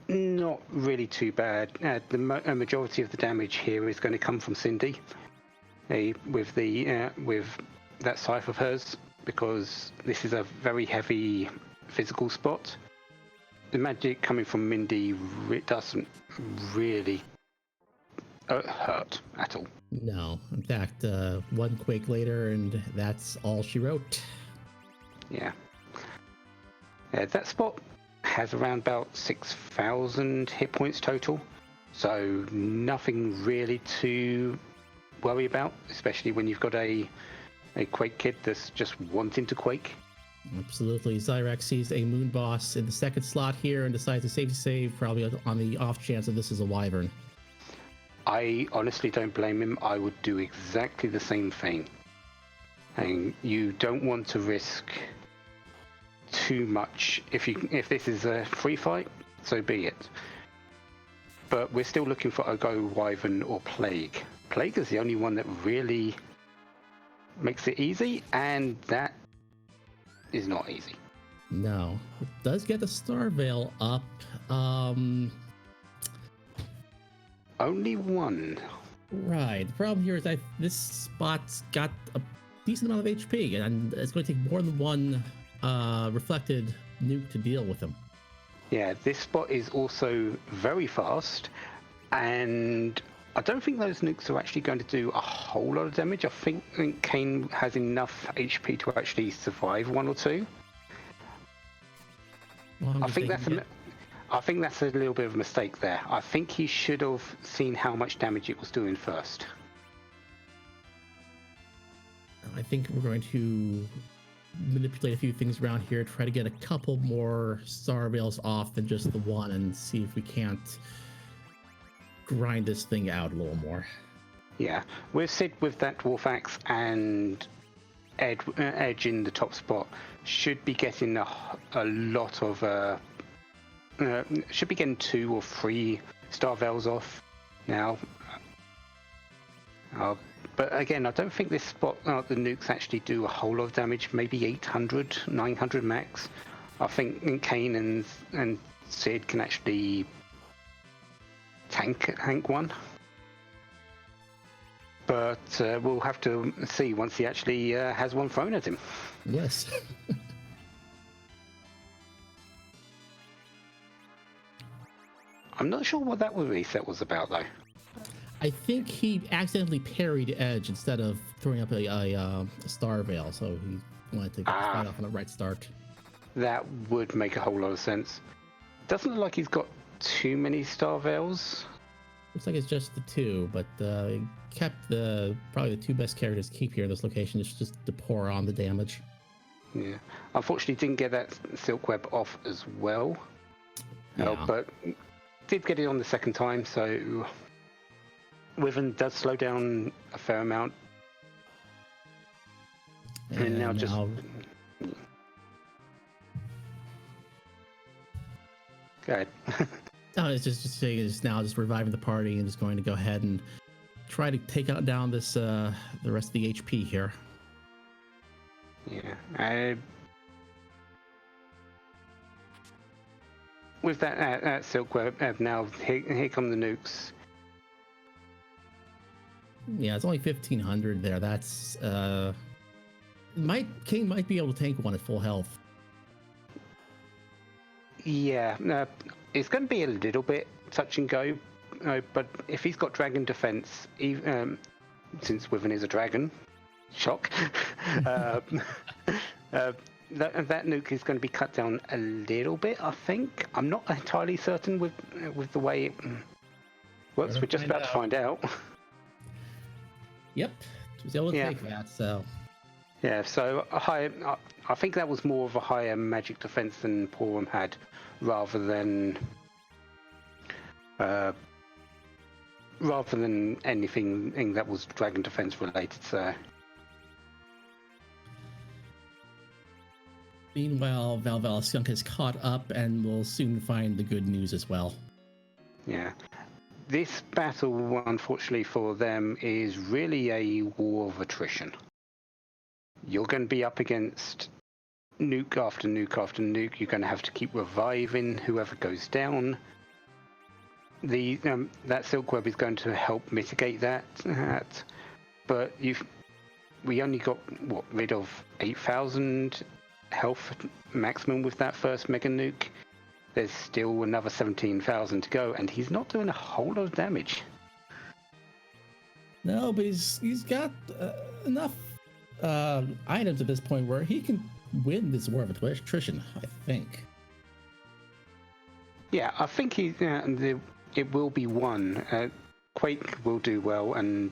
Not really too bad. The majority of the damage here is going to come from Cindy, with that scythe of hers, because this is a very heavy physical spot. The magic coming from Mindy doesn't really hurt at all. No, in fact, 1 quake later, and that's all she wrote. Yeah. That spot has around about 6,000 hit points total, so nothing really to worry about, especially when you've got a Quake kid that's just wanting to Quake. Absolutely. Zyrax sees a moon boss in the 2nd slot here and decides to save, probably on the off chance that this is a wyvern. I honestly don't blame him. I would do exactly the same thing. And you don't want to risk too much. If this is a free fight, so be it. But we're still looking for Ogo, Wyvern, or Plague. Plague is the only one that really makes it easy, and that is not easy. No. It does get the Star Veil up. Only 1. Right. The problem here is that this spot's got a decent amount of HP, and it's going to take more than 1 reflected nuke to deal with him. Yeah, this spot is also very fast, and I don't think those nukes are actually going to do a whole lot of damage. I think Kane has enough HP to actually survive 1 or 2. Well, I think that's a little bit of a mistake there. I think he should have seen how much damage it was doing first. I think we're going to manipulate a few things around here, try to get a couple more Star Veils off than just the 1, and see if we can't grind this thing out a little more. Yeah, with Sid with that Dwarf Axe and Edge in the top spot, should be getting a lot of... should be getting 2 or 3 Star Veils off now. But again, I don't think this spot, the nukes actually do a whole lot of damage, maybe 800, 900 max. I think Kane and Sid can actually tank 1. But we'll have to see once he actually has 1 thrown at him. Yes. I'm not sure what that reset was about, though. I think he accidentally parried Edge instead of throwing up a Star Veil, so he wanted to get the fight off on the right start. That would make a whole lot of sense. Doesn't look like he's got too many Star Veils. Looks like it's just the 2, but he kept probably the 2 best characters to keep here in this location, just to pour on the damage. Yeah. Unfortunately, didn't get that Silk Web off as well. Yeah. But did get it on the 2nd time, so... Wyvern does slow down a fair amount. And now just... Go ahead. No, it's just now just reviving the party and just going to go ahead and try to take out down this the rest of the HP here. Yeah. With that Silk Web, now here come the nukes. Yeah, it's only 1,500 there. That's King might be able to tank 1 at full health. Yeah, it's going to be a little bit touch and go, but if he's got dragon defense, since Wyvern is a dragon, shock, that nuke is going to be cut down a little bit. I think I'm not entirely certain with the way it works. We're just about to find out. Yep, was able to Yeah. take that. So Yeah, so I think that was more of a higher magic defense than Porum had, rather than anything that was dragon defense related. So meanwhile, ValvalisSkunk has caught up and will soon find the good news as well. yeah, this battle, unfortunately for them, is really a war of attrition. You're going to be up against nuke after nuke after nuke. You're going to have to keep reviving whoever goes down. That silk web is going to help mitigate that, but we only got rid of 8,000 health maximum with that first mega nuke. There's still another 17,000 to go, and he's not doing a whole lot of damage. No, but he's got enough items at this point where he can win this war of attrition, I think. Yeah, I think it will be won. Quake will do well, and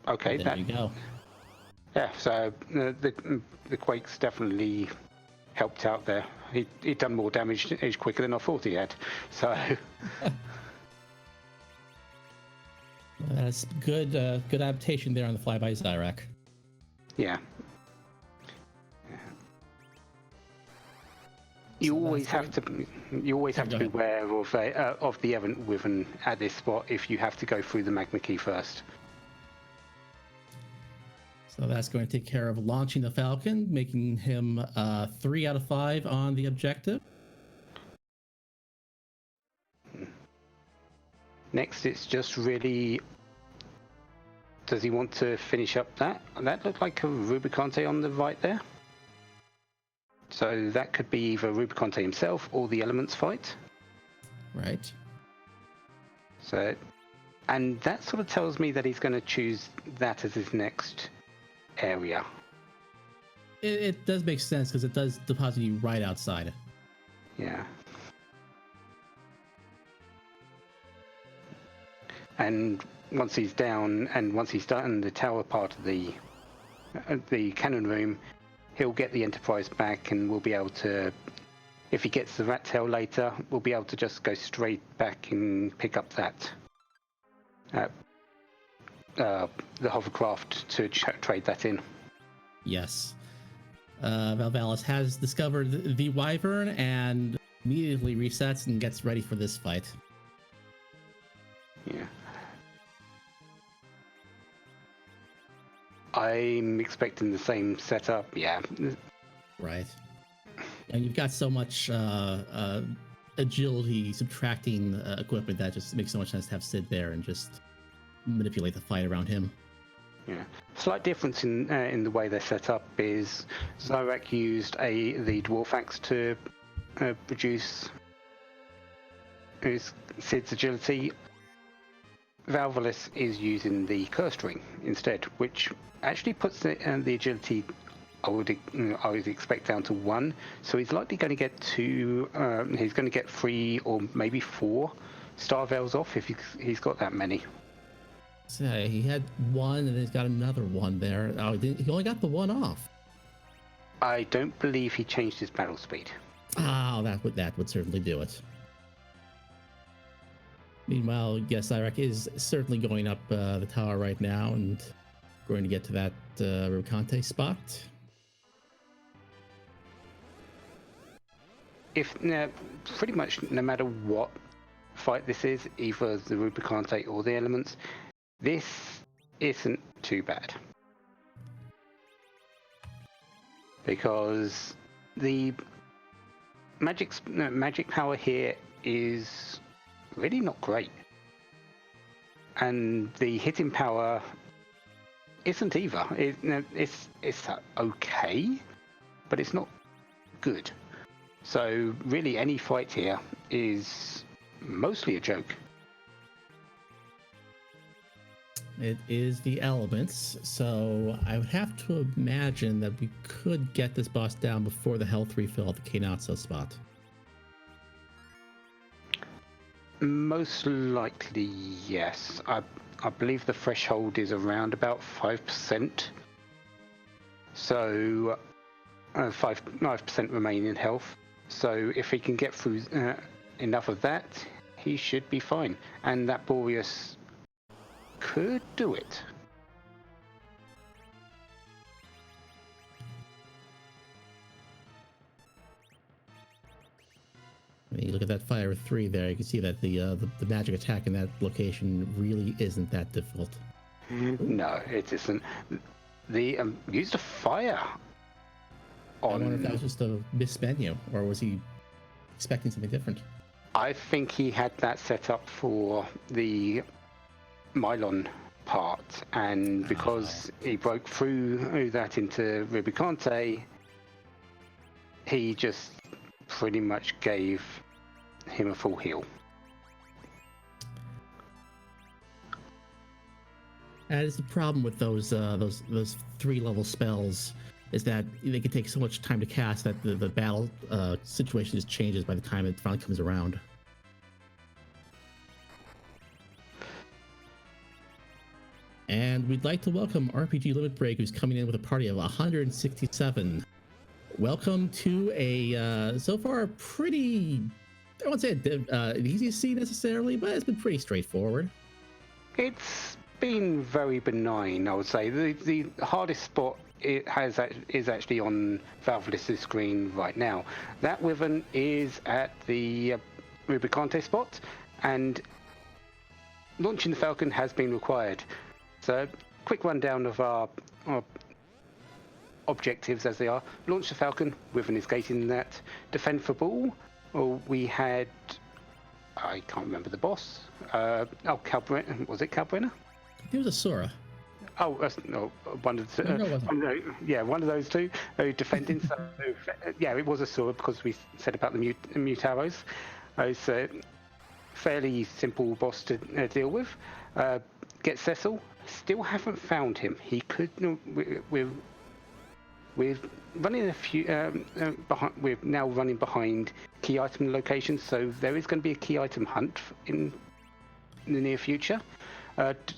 okay, there you go. Yeah, so the Quake's definitely helped out there. He'd done more damage quicker than I thought he had. So that's good adaptation there on the flyby Zyrak. yeah. You always have to be aware of the event within at this spot if you have to go through the magma key first. So that's going to take care of launching the Falcon, making him 3 out of 5 on the objective. Next, it's just really, does he want to finish up that? That looked like a Rubicante on the right there. So that could be either Rubicante himself or the Elements fight. Right. So, and that sort of tells me that he's going to choose that as his next area. It does make sense because it does deposit you right outside. Yeah. And once he's down, and once he's done the tower part of the cannon room, he'll get the Enterprise back, and we'll be able to, if he gets the rat tail later, we'll be able to just go straight back and pick up that the hovercraft to trade that in. Yes. Valvalis has discovered the Wyvern and immediately resets and gets ready for this fight. Yeah. I'm expecting the same setup, yeah. Right. And you've got so much agility subtracting equipment that just makes so much sense to have Sid there and just manipulate the fight around him. Yeah. Slight difference in the way they're set up is Zyrak used the Dwarf Axe to produce Sid's agility. Valvalis is using the Cursed Ring instead, which actually puts the agility I would expect down to 1. So he's likely going to get 2. He's going to get 3 or maybe 4 Star Veils off if he's got that many. So he had 1 and he's got another 1 there. Oh, he only got the 1 off. I don't believe he changed his battle speed. Oh, that would certainly do it. Meanwhile, yes, Zyrak is certainly going up the tower right now and going to get to that Rubicante spot. Pretty much no matter what fight this is, either the Rubicante or the Elements, this isn't too bad. Because the magic power here is really not great. And the hitting power isn't either. It's okay, but it's not good. So really any fight here is mostly a joke. It is the elements, so I would have to imagine that we could get this boss down before the health refill at the Kainatsu spot. Most likely, yes. I believe the threshold is around about 5%. So 5% remaining health. So if he can get through enough of that, he should be fine. And that Boreas could do it. I mean, you look at that Fire 3 there, you can see that the magic attack in that location really isn't that difficult. No, it isn't. The used a fire on... I wonder if that was just a mismenu, or was he expecting something different? I think he had that set up for the Mylon part, and because he broke through that into Rubicante, he just pretty much gave him a full heal. That is the problem with those 3-level spells, is that they can take so much time to cast that the battle situation just changes by the time it finally comes around. And we'd like to welcome RPG Limit Break, who's coming in with a party of 167. Welcome to a so far pretty, I won't say an easy scene necessarily, but it's been pretty straightforward. It's been very benign, I would say. The hardest spot is actually on ValvalisSkunk screen right now. That Wyvern is at the Rubicante spot, and launching the Falcon has been required. So, quick rundown of our objectives as they are. Launch the Falcon, Wyvern is gating that. Defend Fabul. Well, we had... I can't remember the boss. Calbrenna. Was it Calbrenna? It was a Sora. Oh, no, one of the, one of those two defending. So, yeah, it was a Sora because we said about the mute arrows. It's a fairly simple boss to deal with. Get Cecil. Still haven't found him. He could. We're running a few. We're now running behind key item locations, so there is going to be a key item hunt in the near future.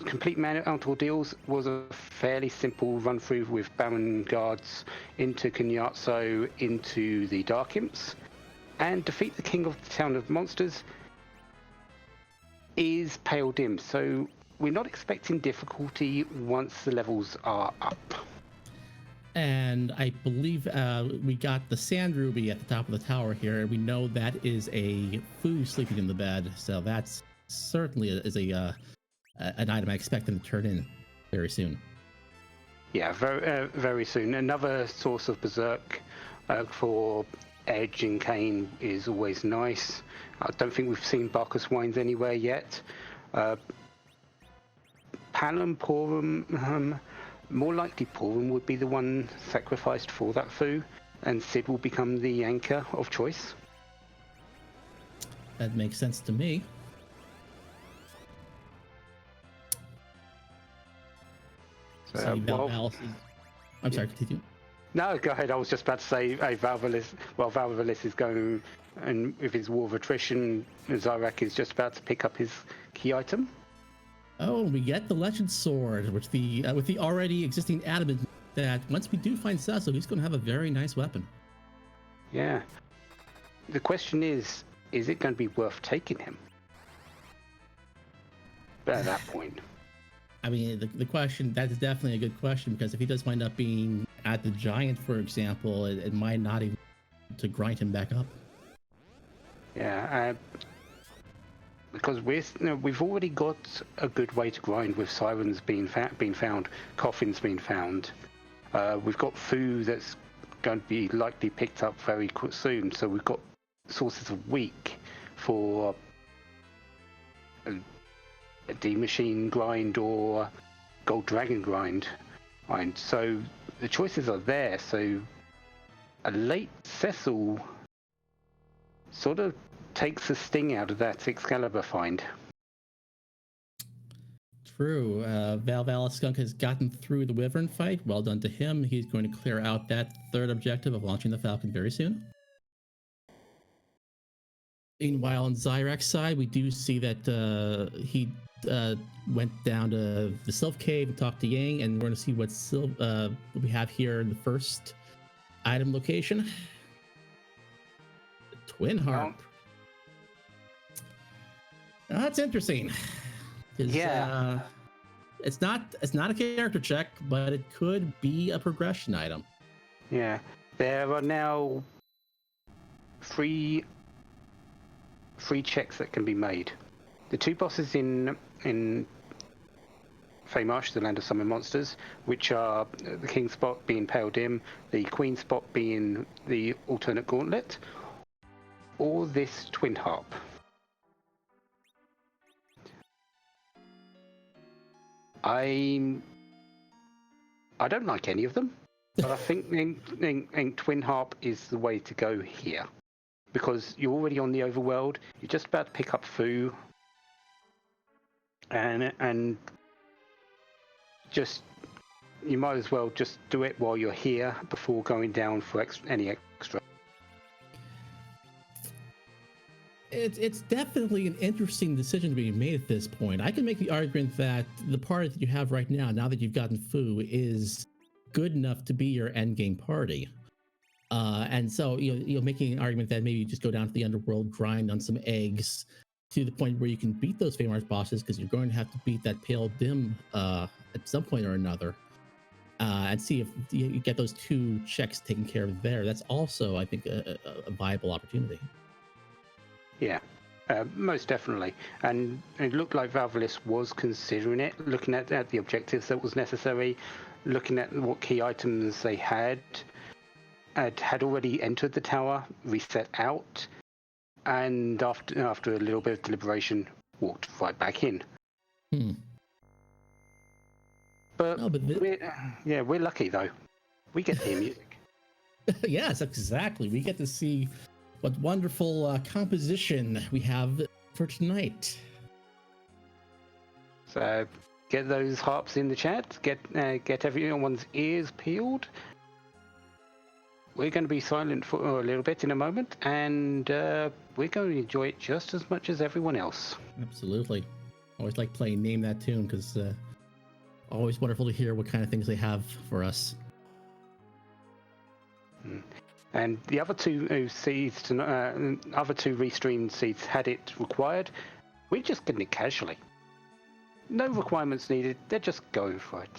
Complete Mount Ordeals was a fairly simple run through with Baron Guards into Kainatsu into the Dark Imps, and defeat the King of the Town of Monsters is Pale Dim. So we're not expecting difficulty once the levels are up. And I believe we got the Sand Ruby at the top of the tower here, and we know that is a Fu sleeping in the bed. So that's certainly an item I expect them to turn in very soon. Yeah, very soon. Another source of Berserk for Edge and Kane is always nice. I don't think we've seen Barkus Wines anywhere yet. Palom, Porum, more likely Porum would be the one sacrificed for that Fu, and Sid will become the anchor of choice. That makes sense to me. I'm sorry, continue. No, go ahead. I was just about to say, Valvalis is going, and with his War of Attrition, Zyrak is just about to pick up his key item. Oh, we get the Legend Sword, which with the already existing adamant that once we do find Cecil, he's going to have a very nice weapon. Yeah. The question is it going to be worth taking him? At that point. I mean, the question, that is definitely a good question, because if he does wind up being at the Giant, for example, it might not even to grind him back up. Yeah, because we've already got a good way to grind with Sirens being found, Coffins being found. We've got Fu that's going to be likely picked up very soon, so we've got sources of weak for a D-Machine grind or Gold Dragon grind. And so the choices are there, so a late Cecil sort of takes the sting out of that Excalibur find. true. ValvalisSkunk has gotten through the Wyvern fight. Well done to him. He's going to clear out that third objective of launching the Falcon very soon. Meanwhile, on Zyrak's side, we do see that he went down to the Sylph Cave and talked to Yang, and we're going to see what we have here in the first item location. The Twin Harp. That's interesting. Yeah. It's not a character check, but it could be a progression item. Yeah. There are now three checks that can be made. The two bosses in Feymarsh, the Land of Summon Monsters, which are the King spot being Pale Dim, the Queen spot being the alternate Gauntlet, or this Twin Harp. I don't like any of them, but I think Twin Harp is the way to go here, because you're already on the overworld. You're just about to pick up Fu, and just you might as well just do it while you're here before going down for any extra. It's definitely an interesting decision to be made at this point. I can make the argument that the party that you have right now that you've gotten Fu, is good enough to be your end game party. And so you're making an argument that maybe you just go down to the underworld, grind on some eggs to the point where you can beat those Feymarsh bosses, because you're going to have to beat that Pale Dim at some point or another, and see if you get those two checks taken care of there. That's also, I think, a viable opportunity. Yeah, most definitely. And it looked like Valvalis was considering it, looking at the objectives that was necessary, looking at what key items they had already entered the tower, reset out, and after a little bit of deliberation, walked right back in. But we're lucky though. We get to hear music. Yes, exactly. We get to see what wonderful composition we have for tonight. So get those harps in the chat. Get everyone's ears peeled. We're going to be silent for a little bit in a moment, and we're going to enjoy it just as much as everyone else. Absolutely. Always like playing Name That Tune, because always wonderful to hear what kind of things they have for us. And the other two seeds, other two restreamed seeds, had it required, we're just getting it casually. No requirements needed. They're just going for it.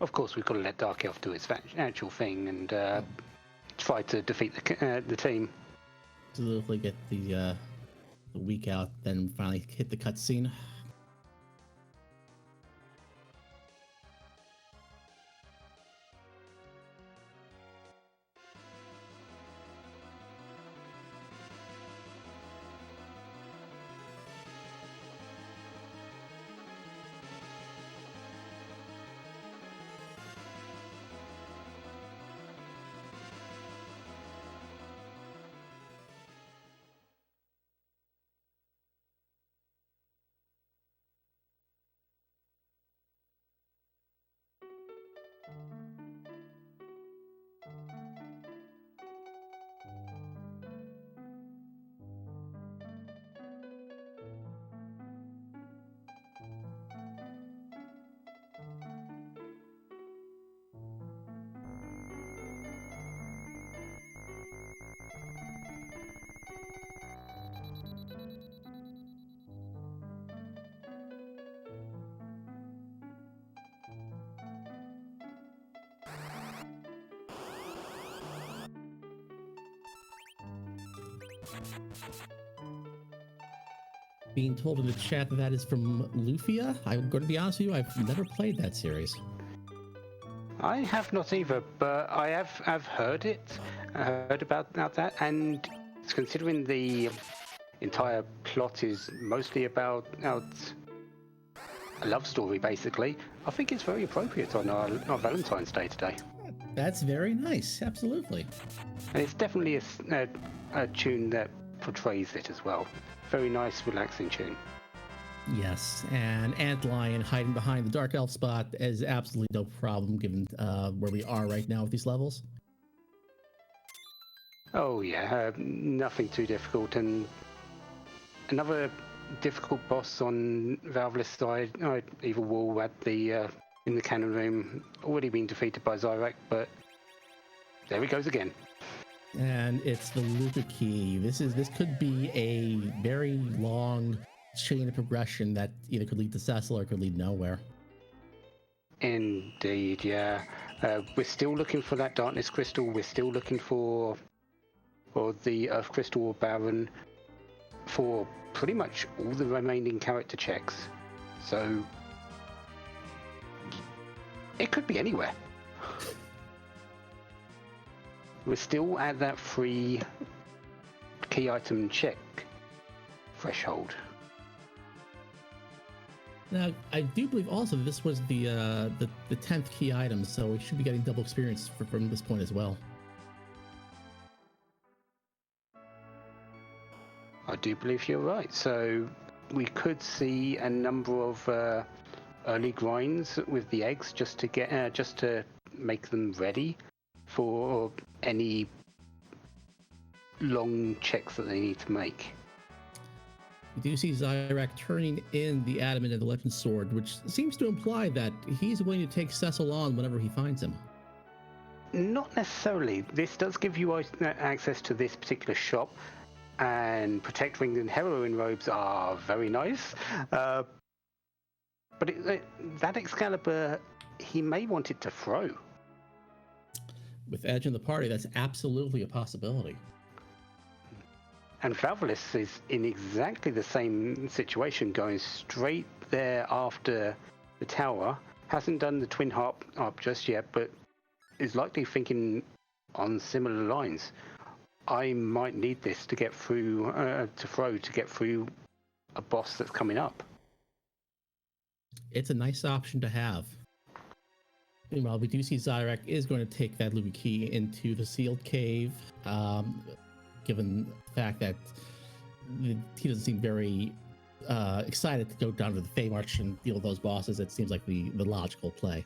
Of course, we've got to let Dark Elf do its actual thing and try to defeat the team. Absolutely, get the week out, then finally hit the cutscene. Being told in the chat that is from Lufia. I'm going to be honest with you, I've never played that series. I have not either, but I've heard it, heard about that, and considering the entire plot is mostly about a love story, basically, I think it's very appropriate on our Valentine's Day today. That's very nice. Absolutely. And it's definitely a tune that portrays it as well. Very nice, relaxing tune. Yes, and Antlion hiding behind the Dark Elf spot is absolutely no problem given where we are right now with these levels. Oh yeah, nothing too difficult. And another difficult boss on Valvalis' side, Evil Wall at the in the cannon room, already been defeated by Zyrek, but there he goes again. And it's the Luca key. This could be a very long chain of progression that either could lead to Cecil or could lead nowhere. Indeed, yeah. We're still looking for that Darkness Crystal. We're still looking for the Earth Crystal or Baron for pretty much all the remaining character checks. So it could be anywhere. We're still at that free key item check threshold. Now, I do believe also that this was the 10th key item, so we should be getting double experience from this point as well. I do believe you're right. So we could see a number of early grinds with the eggs just to make them ready for any long checks that they need to make. We do see Zyrek turning in the Adamant and the Legend Sword, which seems to imply that he's willing to take Cecil on whenever he finds him. Not necessarily. This does give you access to this particular shop, and Protect Rings and Heroine Robes are very nice. But that Excalibur, he may want it to throw. With Edge in the party, that's absolutely a possibility. And Valvalis is in exactly the same situation, going straight there after the tower. Hasn't done the twin harp up just yet, but is likely thinking on similar lines. I might need this to get through, to get through a boss that's coming up. It's a nice option to have. Meanwhile, we do see Zyrek is going to take that Luby key into the sealed cave, given the fact that he doesn't seem very excited to go down to the Fey March and deal with those bosses. It seems like the logical play.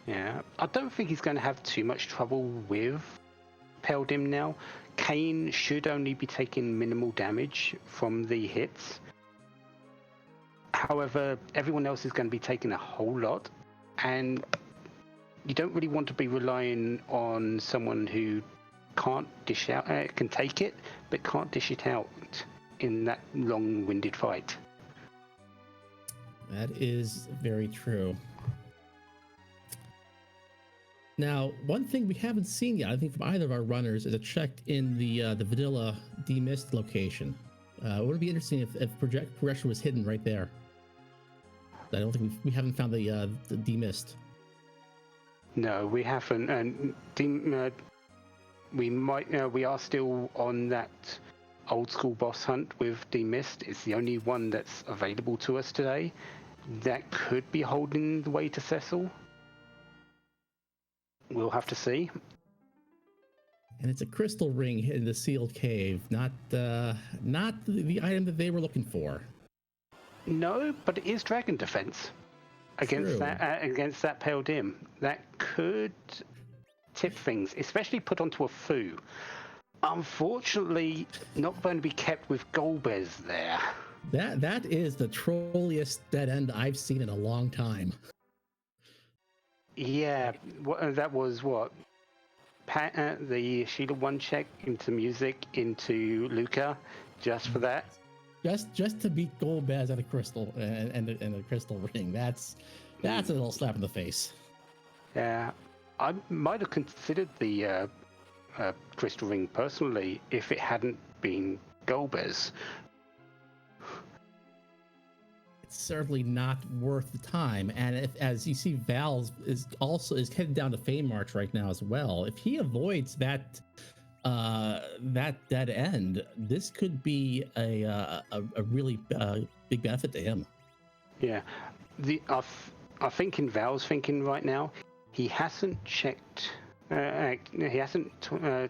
Yeah, I don't think he's going to have too much trouble with Pale Dim now. Kane should only be taking minimal damage from the hits. However, everyone else is going to be taking a whole lot, and you don't really want to be relying on someone who can't dish out, can take it, but can't dish it out in that long-winded fight. That is very true. Now, one thing we haven't seen yet, I think, from either of our runners, is a check in the Vanilla demist location. It would be interesting if progression was hidden right there. I don't think we haven't found the demist. No, we haven't, and we are still on that old school boss hunt with demist. It's the only one that's available to us today. That could be holding the way to Cecil. We'll have to see. And it's a crystal ring in the sealed cave, not the item that they were looking for. No, but it is dragon defense against that pale dim. That could tip things, especially put onto a foo. Unfortunately, not going to be kept with Golbez there. That is the trolliest dead end I've seen in a long time. Yeah, that was what? The Sheila 1 check into music into Luca, just for that. Just to beat Golbez at a crystal and a crystal ring. That's a little slap in the face. Yeah, I might have considered the crystal ring personally if it hadn't been Golbez. certainly not worth the time. And if, as you see, Val's is headed down to Fame March right now as well. If he avoids that dead end, this could be a really big benefit to him. Yeah, I think in Val's thinking right now, he hasn't checked. He hasn't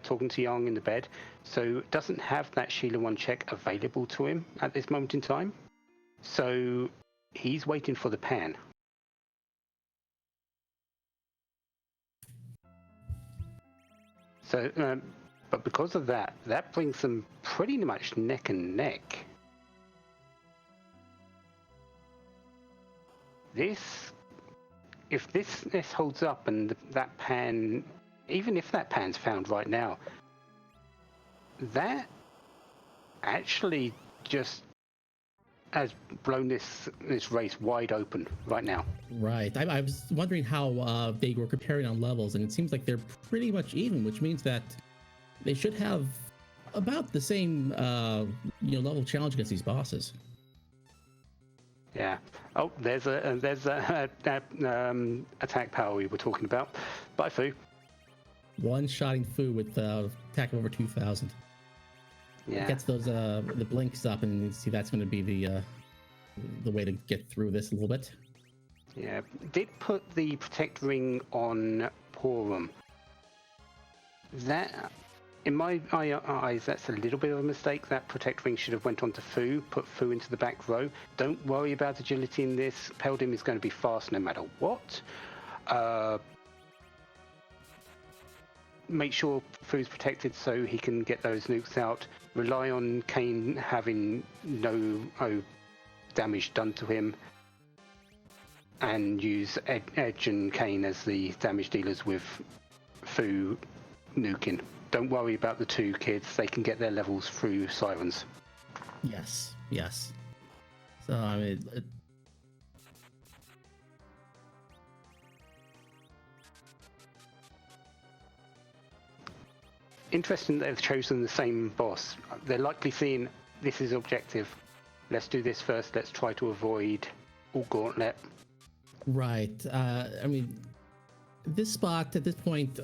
talking to Young in the bed, so doesn't have that Sheila 1 check available to him at this moment in time. So he's waiting for the pan. So, but because of that, that brings them pretty much neck and neck. If this holds up and that pan, even if that pan's found right now, that actually just has blown this race wide open right now. Right. I was wondering how they were comparing on levels, and it seems like they're pretty much even, which means that they should have about the same level of challenge against these bosses. Yeah. Oh, there's a attack power we were talking about. Bye, Fu. One-shotting Fu with attack of over 2,000. Yeah. Gets those the blinks up, and you see that's going to be the way to get through this a little bit. Yeah. Did put the protect ring on Porum. That, in my eyes, that's a little bit of a mistake. That protect ring should have went on to Fu, put Fu into the back row. Don't worry about agility in this. Peldim is going to be fast no matter what. Make sure Fu's protected so he can get those nukes out. Rely on Kane having no damage done to him. And use Edge and Kane as the damage dealers with Fu nuking. Don't worry about the two kids. They can get their levels through sirens. Yes. So, I mean... Interesting that they've chosen the same boss. They're likely seeing this is objective. Let's do this first. Let's try to avoid all Gauntlet. Right. I mean, this spot at this point...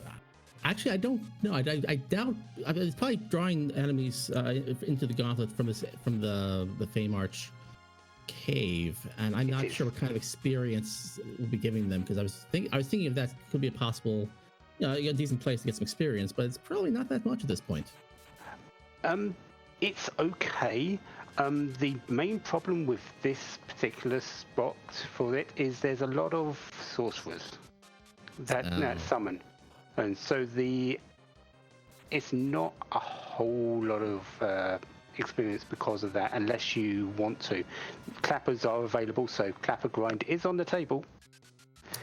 Actually, I don't know. I doubt. It's probably drawing enemies into the Gauntlet from the Fame Arch cave, and I'm not sure what kind of experience we'll be giving them, because I was thinking if that could be a possible, a decent place to get some experience, but it's probably not that much at this point. It's okay. The main problem with this particular spot for it is there's a lot of sorcerers that summon. And so it's not a whole lot of experience because of that, unless you want to. Clappers are available, so Clapper Grind is on the table.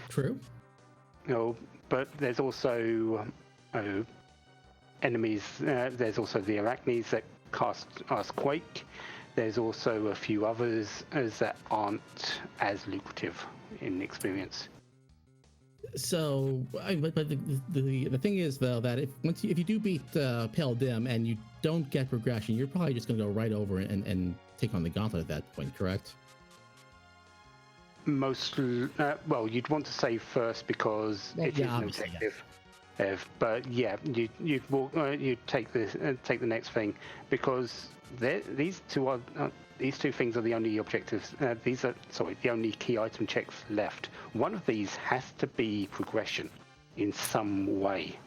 True. But there's also enemies. There's also the Arachnes that cast Quake. There's also a few others that aren't as lucrative in experience. So, but the thing is though that if you do beat Peldim and you don't get progression, you're probably just going to go right over and take on the Gauntlet at that point, correct? Well, you'd want to save first because it is an objective. Yeah. But yeah, you take the next thing, because these two things are the only objectives. The only key item checks left. One of these has to be progression in some way.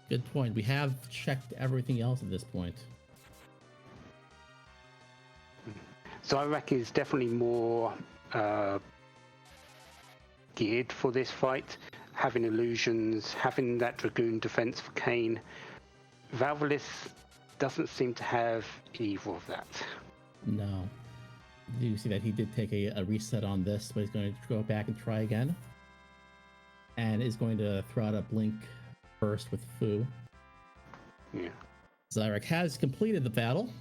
Good point. We have checked everything else at this point. Zyrak is definitely more geared for this fight, having illusions, having that Dragoon defense for Kane. Valvalis doesn't seem to have either of that. No. You see that he did take a reset on this, but he's going to go back and try again. And is going to throw out a blink first with Fu. Yeah. Zyrak has completed the battle.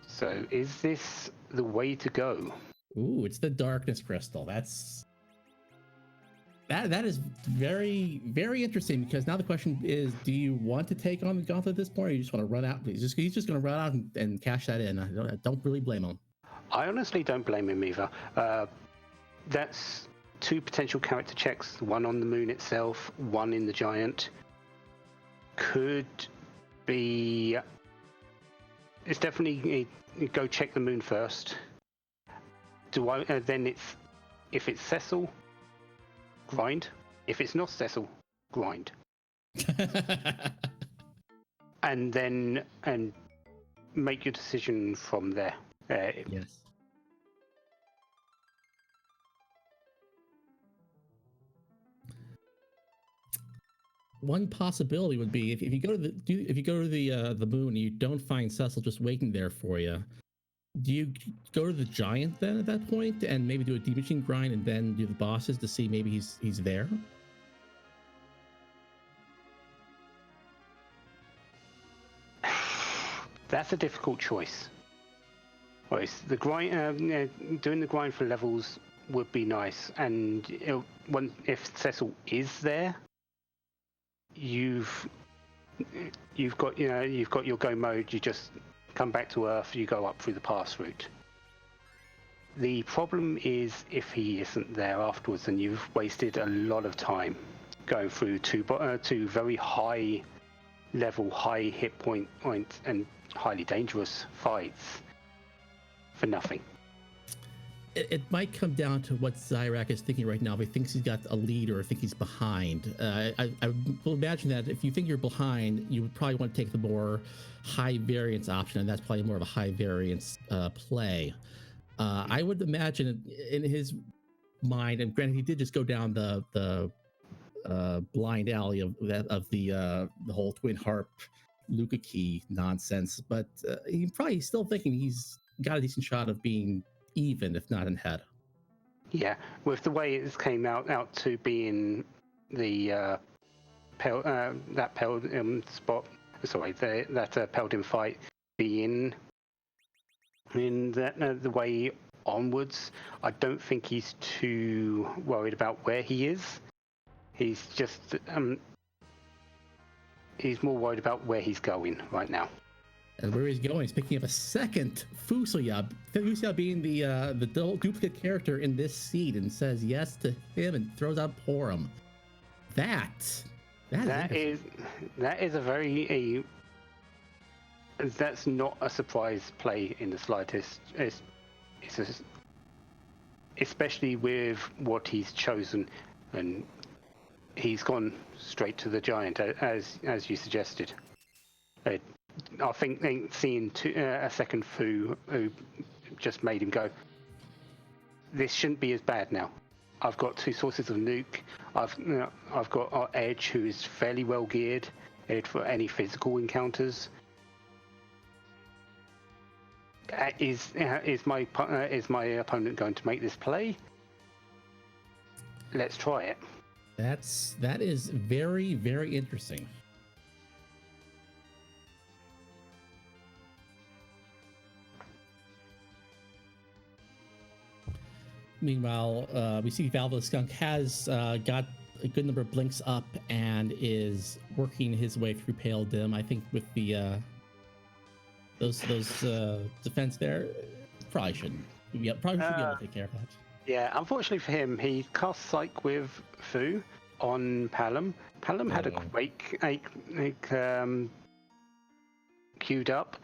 So is this the way to go? Ooh, it's the Darkness Crystal. That is very, very interesting, because now the question is, do you want to take on the Gauntlet at this point, or you just want to run out? He's just going to run out and cash that in. I don't really blame him. I honestly don't blame him either. That's two potential character checks, one on the moon itself, one in the giant. Could be... It's definitely go check the moon first. Then it's... If it's Cecil, grind. If it's not Cecil, grind. and make your decision from there. Yes. One possibility would be if you go to the moon and you don't find Cecil just waiting there for you, do you go to the giant then at that point and maybe do a deep machine grind and then do the bosses to see maybe he's there? That's a difficult choice. The grind, doing the grind for levels would be nice, and if Cecil is there, you've got your go mode. You just come back to Earth. You go up through the pass route. The problem is if he isn't there afterwards, then you've wasted a lot of time going through two very high level, high hit points, and highly dangerous fights for nothing. It might come down to what Zyrak is thinking right now. If he thinks he's got a lead or think he's behind. I will imagine that if you think you're behind, you would probably want to take the more high variance option, and that's probably more of a high variance play. I would imagine in his mind, and granted, he did just go down the blind alley of the whole Twin Harp Luca key nonsense, but he's probably still thinking he's got a decent shot of being even, if not in head. Yeah, with the way it came out to being the that Peldin spot. Sorry, that Peldin fight being in the way onwards. I don't think he's too worried about where he is. He's just he's more worried about where he's going right now. And where he's going, he's picking up a second Fusoya. Fusoya being the duplicate character in this seed, and says yes to him and throws out Porum. That is a very that's not a surprise play in the slightest. Especially with what he's chosen, and he's gone straight to the giant as you suggested. I think seeing a second Fu who just made him go, this shouldn't be as bad now. I've got two sources of nuke. I've got Edge, who is fairly well geared for any physical encounters. Is my opponent going to make this play? Let's try it. That is very, very interesting. Meanwhile, we see ValvalisSkunk has got a good number of blinks up and is working his way through Pale Dim. I think with the those defense there, probably should be able to take care of that. Yeah, unfortunately for him, he cast Psych with Fu on Palom. Palom had a Quake queued up,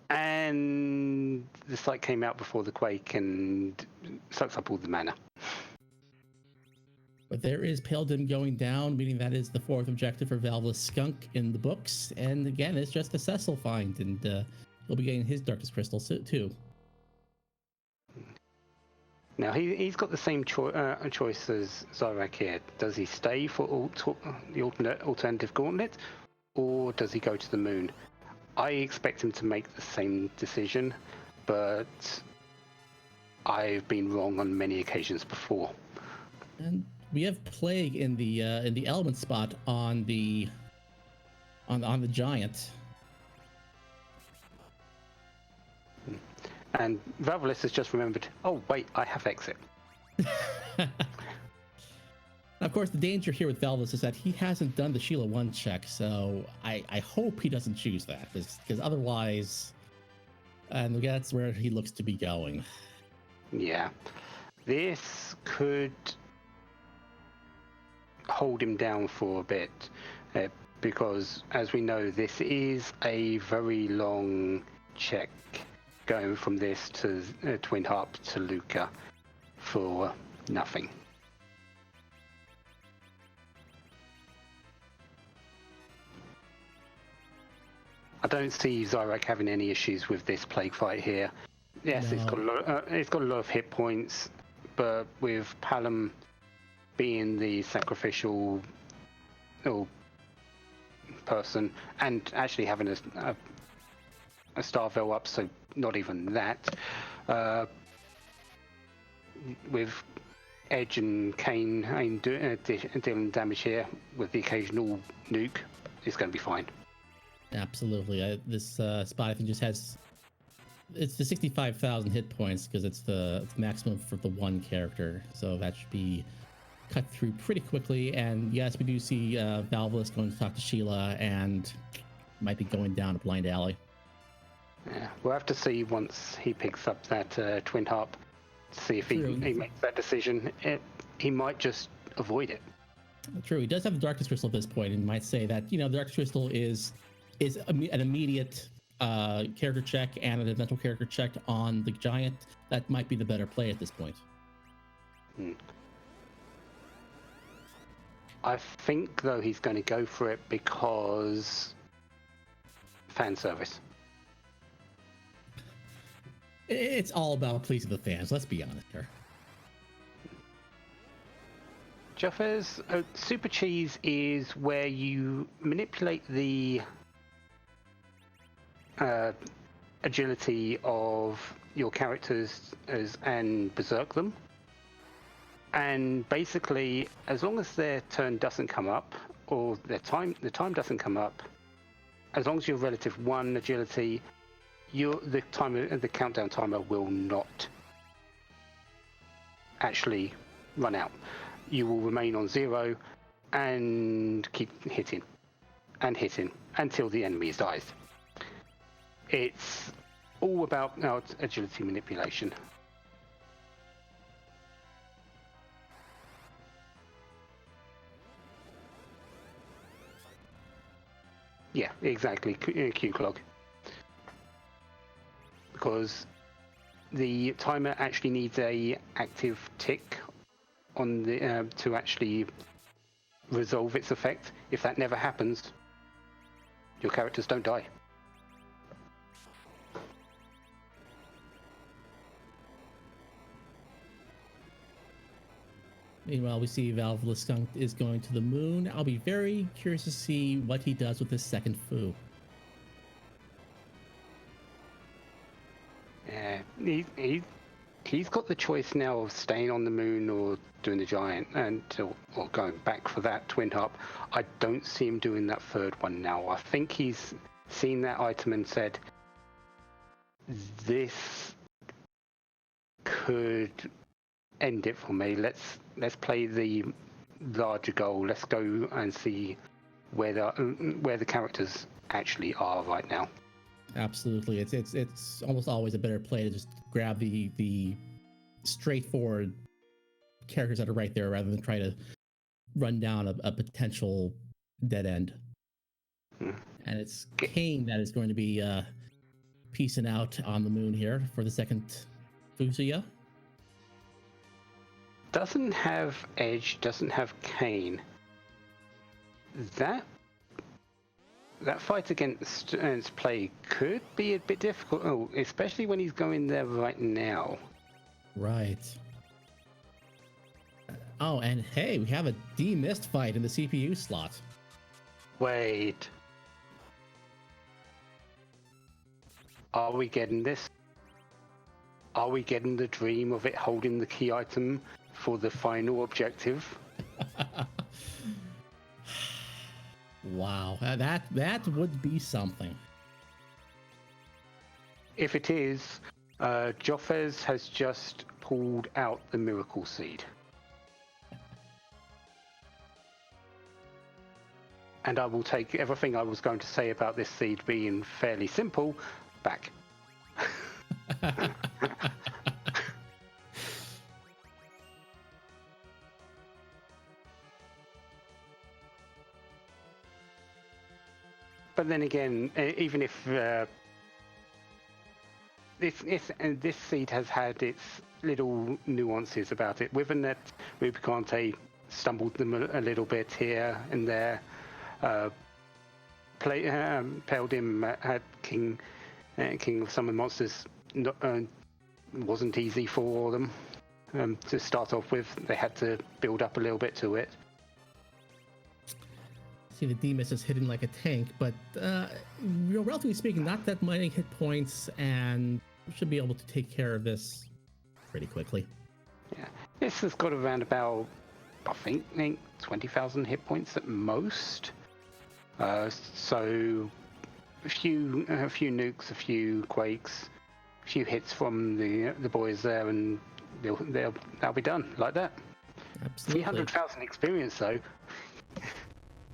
and the Psych came out before the Quake and sucks up all the mana. But there is Pale Dim going down, meaning that is the fourth objective for ValvalisSkunk in the books. And again, it's just a Cecil find, and he'll be getting his Darkest Crystal too. Now, he's got the same choice as Zyrak here. Does he stay for the alternative Gauntlet, or does he go to the moon? I expect him to make the same decision, but I've been wrong on many occasions before. And we have Plague in the element spot on the giant. And Valvalis has just remembered, oh wait, I have exit. Of course, the danger here with Valvalis is that he hasn't done the Sheila 1 check, so I hope he doesn't choose that, because otherwise And that's where he looks to be going. Yeah. This could hold him down for a bit, because, as we know, this is a very long check going from this to Twin Harp to Luca for nothing. I don't see Zyrak having any issues with this plague fight here. Yes, it's got a lot of hit points, but with Palom being the sacrificial person and actually having a Starville up, so not even that. With Edge and Kane dealing damage here with the occasional nuke, it's going to be fine. Absolutely. This spot, I think, just has... It's the 65,000 hit points because it's the maximum for the one character. So that should be cut through pretty quickly. And yes, we do see Valvalis going to talk to Sheila and might be going down a blind alley. Yeah, we'll have to see once he picks up that Twin Harp to see if he makes that decision. He might just avoid it. True. He does have the Darkness Crystal at this point and might say that, the Darkness Crystal is an immediate character check and an eventual character check on the Giant. That might be the better play at this point. I think, though, he's going to go for it because fan service. It's all about pleasing the fans. Let's be honest here. Joffre's Super Cheese is where you manipulate the agility of your characters and berserk them. And basically, as long as their turn doesn't come up, or the time doesn't come up, as long as you're relative 1 agility, the countdown timer will not actually run out. You will remain on 0 and keep hitting and hitting until the enemy dies. It's all about agility manipulation. Yeah, exactly. Q clog. Because the timer actually needs a active tick on the to actually resolve its effect. If that never happens, your characters don't die. Meanwhile, we see ValvalisSkunk is going to the moon. I'll be very curious to see what he does with his second foo. Yeah, he's got the choice now of staying on the moon or doing the Giant, or going back for that Twin Harp. I don't see him doing that third one now. I think he's seen that item and said, "This could end it for me. Let's play the larger goal. Let's go and see where the characters actually are right now." Absolutely, it's almost always a better play to just grab the straightforward characters that are right there rather than try to run down a potential dead end. And it's Kane that is going to be piecing out on the moon here for the second Fusuya. Doesn't have Edge, doesn't have Kane. That fight against Plague could be a bit difficult, especially when he's going there right now. Right. Oh, and hey, we have a demist fight in the CPU slot. Wait. Are we getting this? Are we getting the dream of it holding the key item for the final objective? Wow, that would be something. If it is, Joffez has just pulled out the miracle seed. And I will take everything I was going to say about this seed being fairly simple back. but then again, even if this seed has had its little nuances about it, whether that Rubicante stumbled them a little bit here and there. Peldim had King of Summon Monsters. Wasn't easy for them to start off with. They had to build up a little bit to it. See, the Demus is hidden like a tank, but relatively speaking, not that many hit points, and should be able to take care of this pretty quickly. Yeah, this has got around about, I think 20,000 hit points at most. So a few nukes, a few quakes, a few hits from the boys there, and they'll be done like that. Absolutely. 300,000 experience though.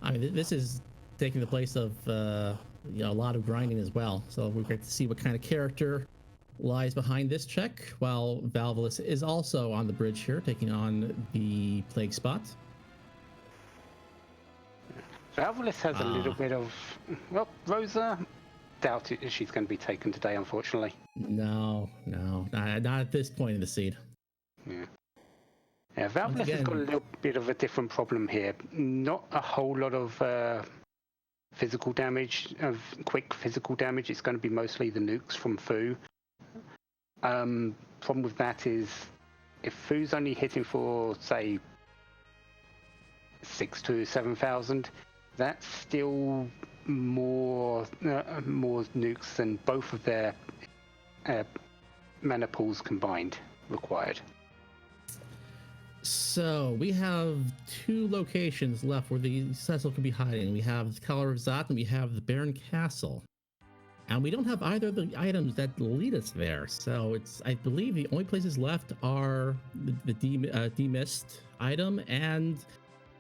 I mean, this is taking the place of a lot of grinding as well. So we're great to see what kind of character lies behind this check, while Valvalis is also on the bridge here, taking on the Plague Spot. Valvalis has a little bit of... Well, Rosa, doubt it, she's going to be taken today, unfortunately. No, not at this point in the seed. Yeah, Valvalis has got a little bit of a different problem here. Not a whole lot of physical damage, quick physical damage. It's going to be mostly the nukes from Fu. Problem with that is, if Fu's only hitting for, say, 6,000 to 7,000, that's still more nukes than both of their mana pools combined required. So we have two locations left where the Cecil can be hiding. We have the Color of Zot and we have the Barren Castle. And we don't have either of the items that lead us there. So I believe the only places left are the demist item and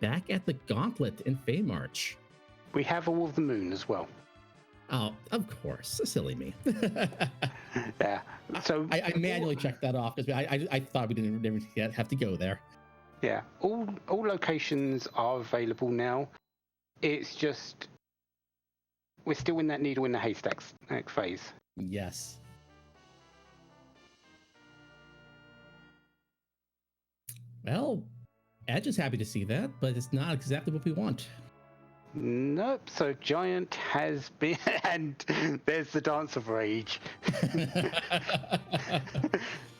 back at the Gauntlet in Feymarch. We have all of the moon as well. Oh, of course. Silly me. Yeah. So I manually checked that off because I thought we didn't never have to go there. Yeah. All locations are available now. It's just we're still in that needle in the haystack phase. Yes. Well, Edge is happy to see that, but it's not exactly what we want. Nope. So Giant has been, and there's the Dance of Rage.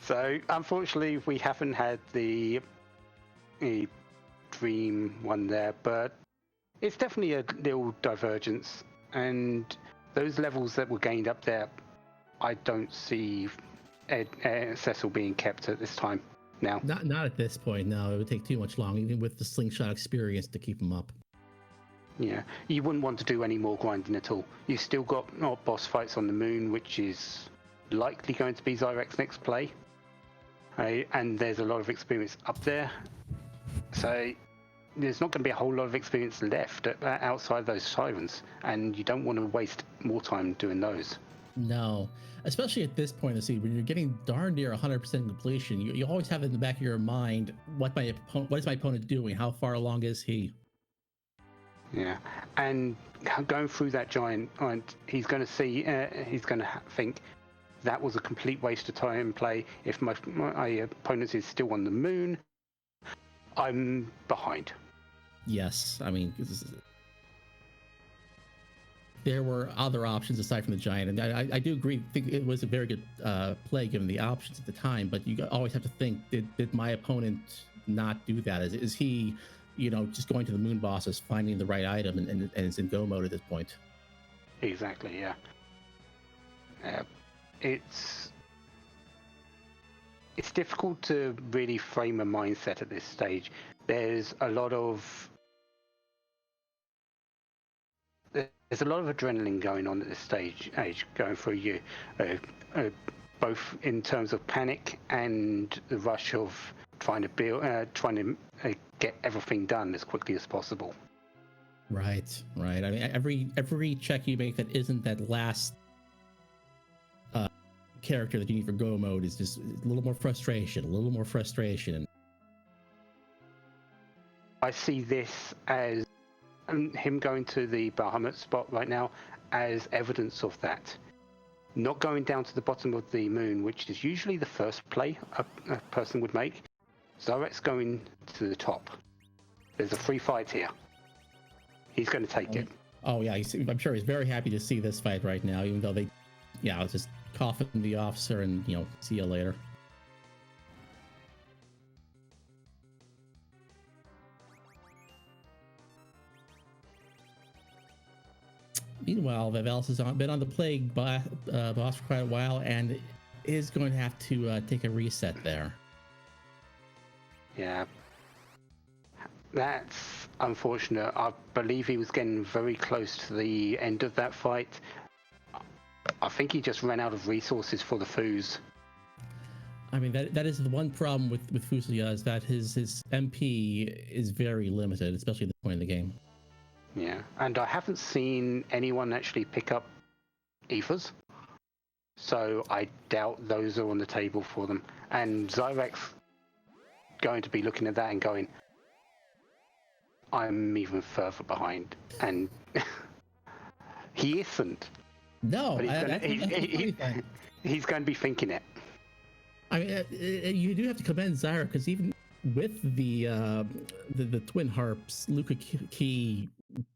So unfortunately, we haven't had the Dream one there, but it's definitely a little divergence. And those levels that were gained up there, I don't see Cecil being kept at this time now. Not at this point. No, it would take too much long, even with the slingshot experience, to keep him up. Yeah, you wouldn't want to do any more grinding at all. You've still got boss fights on the moon, which is likely going to be Zyrek's next play. And there's a lot of experience up there. So there's not going to be a whole lot of experience left outside those sirens. And you don't want to waste more time doing those. No, especially at this point in the season, when you're getting darn near 100% completion, you always have in the back of your mind, what is my opponent doing? How far along is he? Yeah, and going through that giant, he's going to see, he's going to think that was a complete waste of time play. If my opponent is still on the moon, I'm behind. Yes, I mean, there were other options aside from the giant, and I do agree. I think it was a very good play given the options at the time. But you always have to think: did my opponent not do that? Is he, just going to the moon bosses, finding the right item, and is in go mode at this point? Exactly. Yeah. It's difficult to really frame a mindset at this stage. There's a lot of adrenaline going on at this stage, going through you, both in terms of panic and the rush of trying to get everything done as quickly as possible. Right. I mean, every check you make that isn't that last character that you need for go mode is just a little more frustration. I see this as him going to the Bahamut spot right now as evidence of that. Not going down to the bottom of the moon, which is usually the first play a person would make. Zyrek's going to the top. There's a free fight here. He's going to take it. Oh yeah, I'm sure he's very happy to see this fight right now, even though they, yeah, I'll just coffin the officer and, you know, see you later. Meanwhile, Valvalis has been on the plague boss for quite a while and is going to have to take a reset there. Yeah. That's unfortunate. I believe he was getting very close to the end of that fight. I think he just ran out of resources for the Foos. I mean, that is the one problem with Fusuya, is that his MP is very limited, especially at this point in the game. Yeah, and I haven't seen anyone actually pick up ethers, so I doubt those are on the table for them. And Zyrek's going to be looking at that and going, I'm even further behind. And he isn't. No, he's going to be thinking it. I mean, you do have to commend Zyra, because even with the twin harps, Luca Key,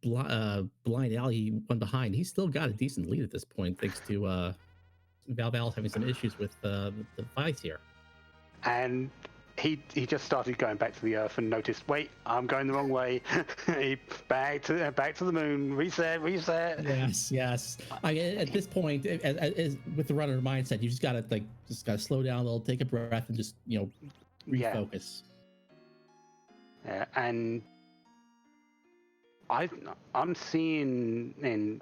Blind Alley one behind, he's still got a decent lead at this point, thanks to Valvalis having some issues with the fights here. And he just started going back to the Earth and noticed, wait, I'm going the wrong way. He back to the moon. Reset. Yes. At this point, as with the runner mindset, you just gotta slow down a little, take a breath, and just, you know, refocus. Yeah, and I'm seeing in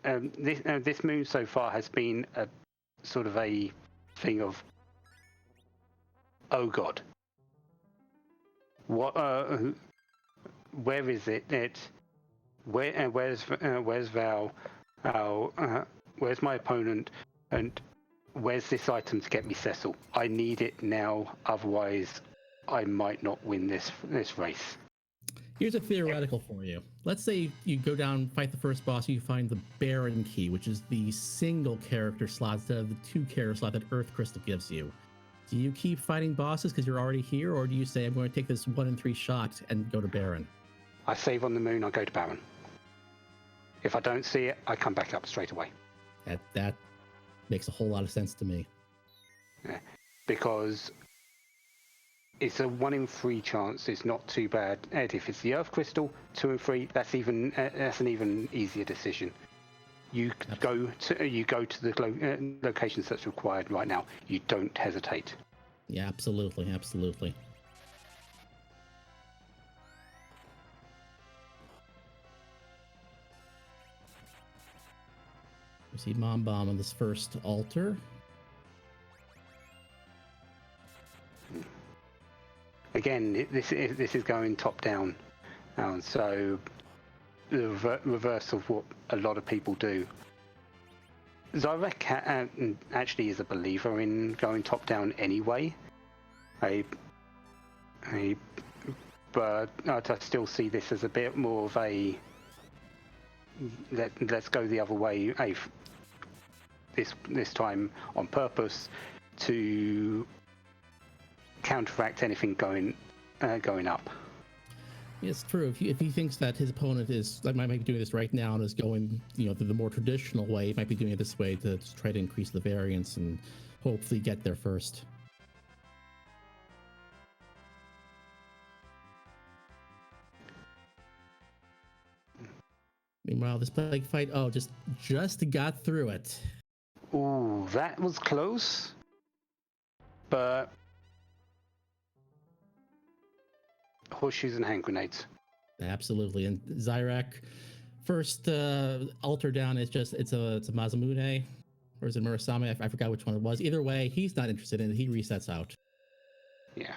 this moon so far has been a sort of a thing of, oh God, what? Where is it? Where's Val? Where's my opponent? And where's this item to get me Cecil? I need it now, otherwise I might not win this race. Here's a theoretical for you. Let's say you go down, fight the first boss, and you find the Baron key, which is the single character slot instead of the 2 character slot that Earth Crystal gives you. Do you keep fighting bosses because you're already here, or do you say, I'm going to take this 1 in 3 shot and go to Baron? I save on the moon, I go to Baron. If I don't see it, I come back up straight away. That makes a whole lot of sense to me. Yeah, because it's a 1 in 3 chance. It's not too bad. And if it's the Earth Crystal, 2 in 3, that's an even easier decision. You go to the locations that's required right now. You don't hesitate. Yeah, absolutely. We see Mom Bomb on this first altar. Again, this is going top down, so the reverse of what a lot of people do. Zyrek actually is a believer in going top down anyway. But I still see this as a bit more of a let's go the other way. This time on purpose to counteract anything going up. It's true. If he thinks that his opponent might be doing this right now and is going, you know, the more traditional way, he might be doing it this way to just try to increase the variance and hopefully get there first. Meanwhile, this plague fight, just got through it. Ooh, that was close, but horseshoes and hand grenades. Absolutely. And Zyrak, first altar down is it's a Mazamune, or is it Murasame? I forgot which one it was. Either way, he's not interested in it. He resets out. Yeah.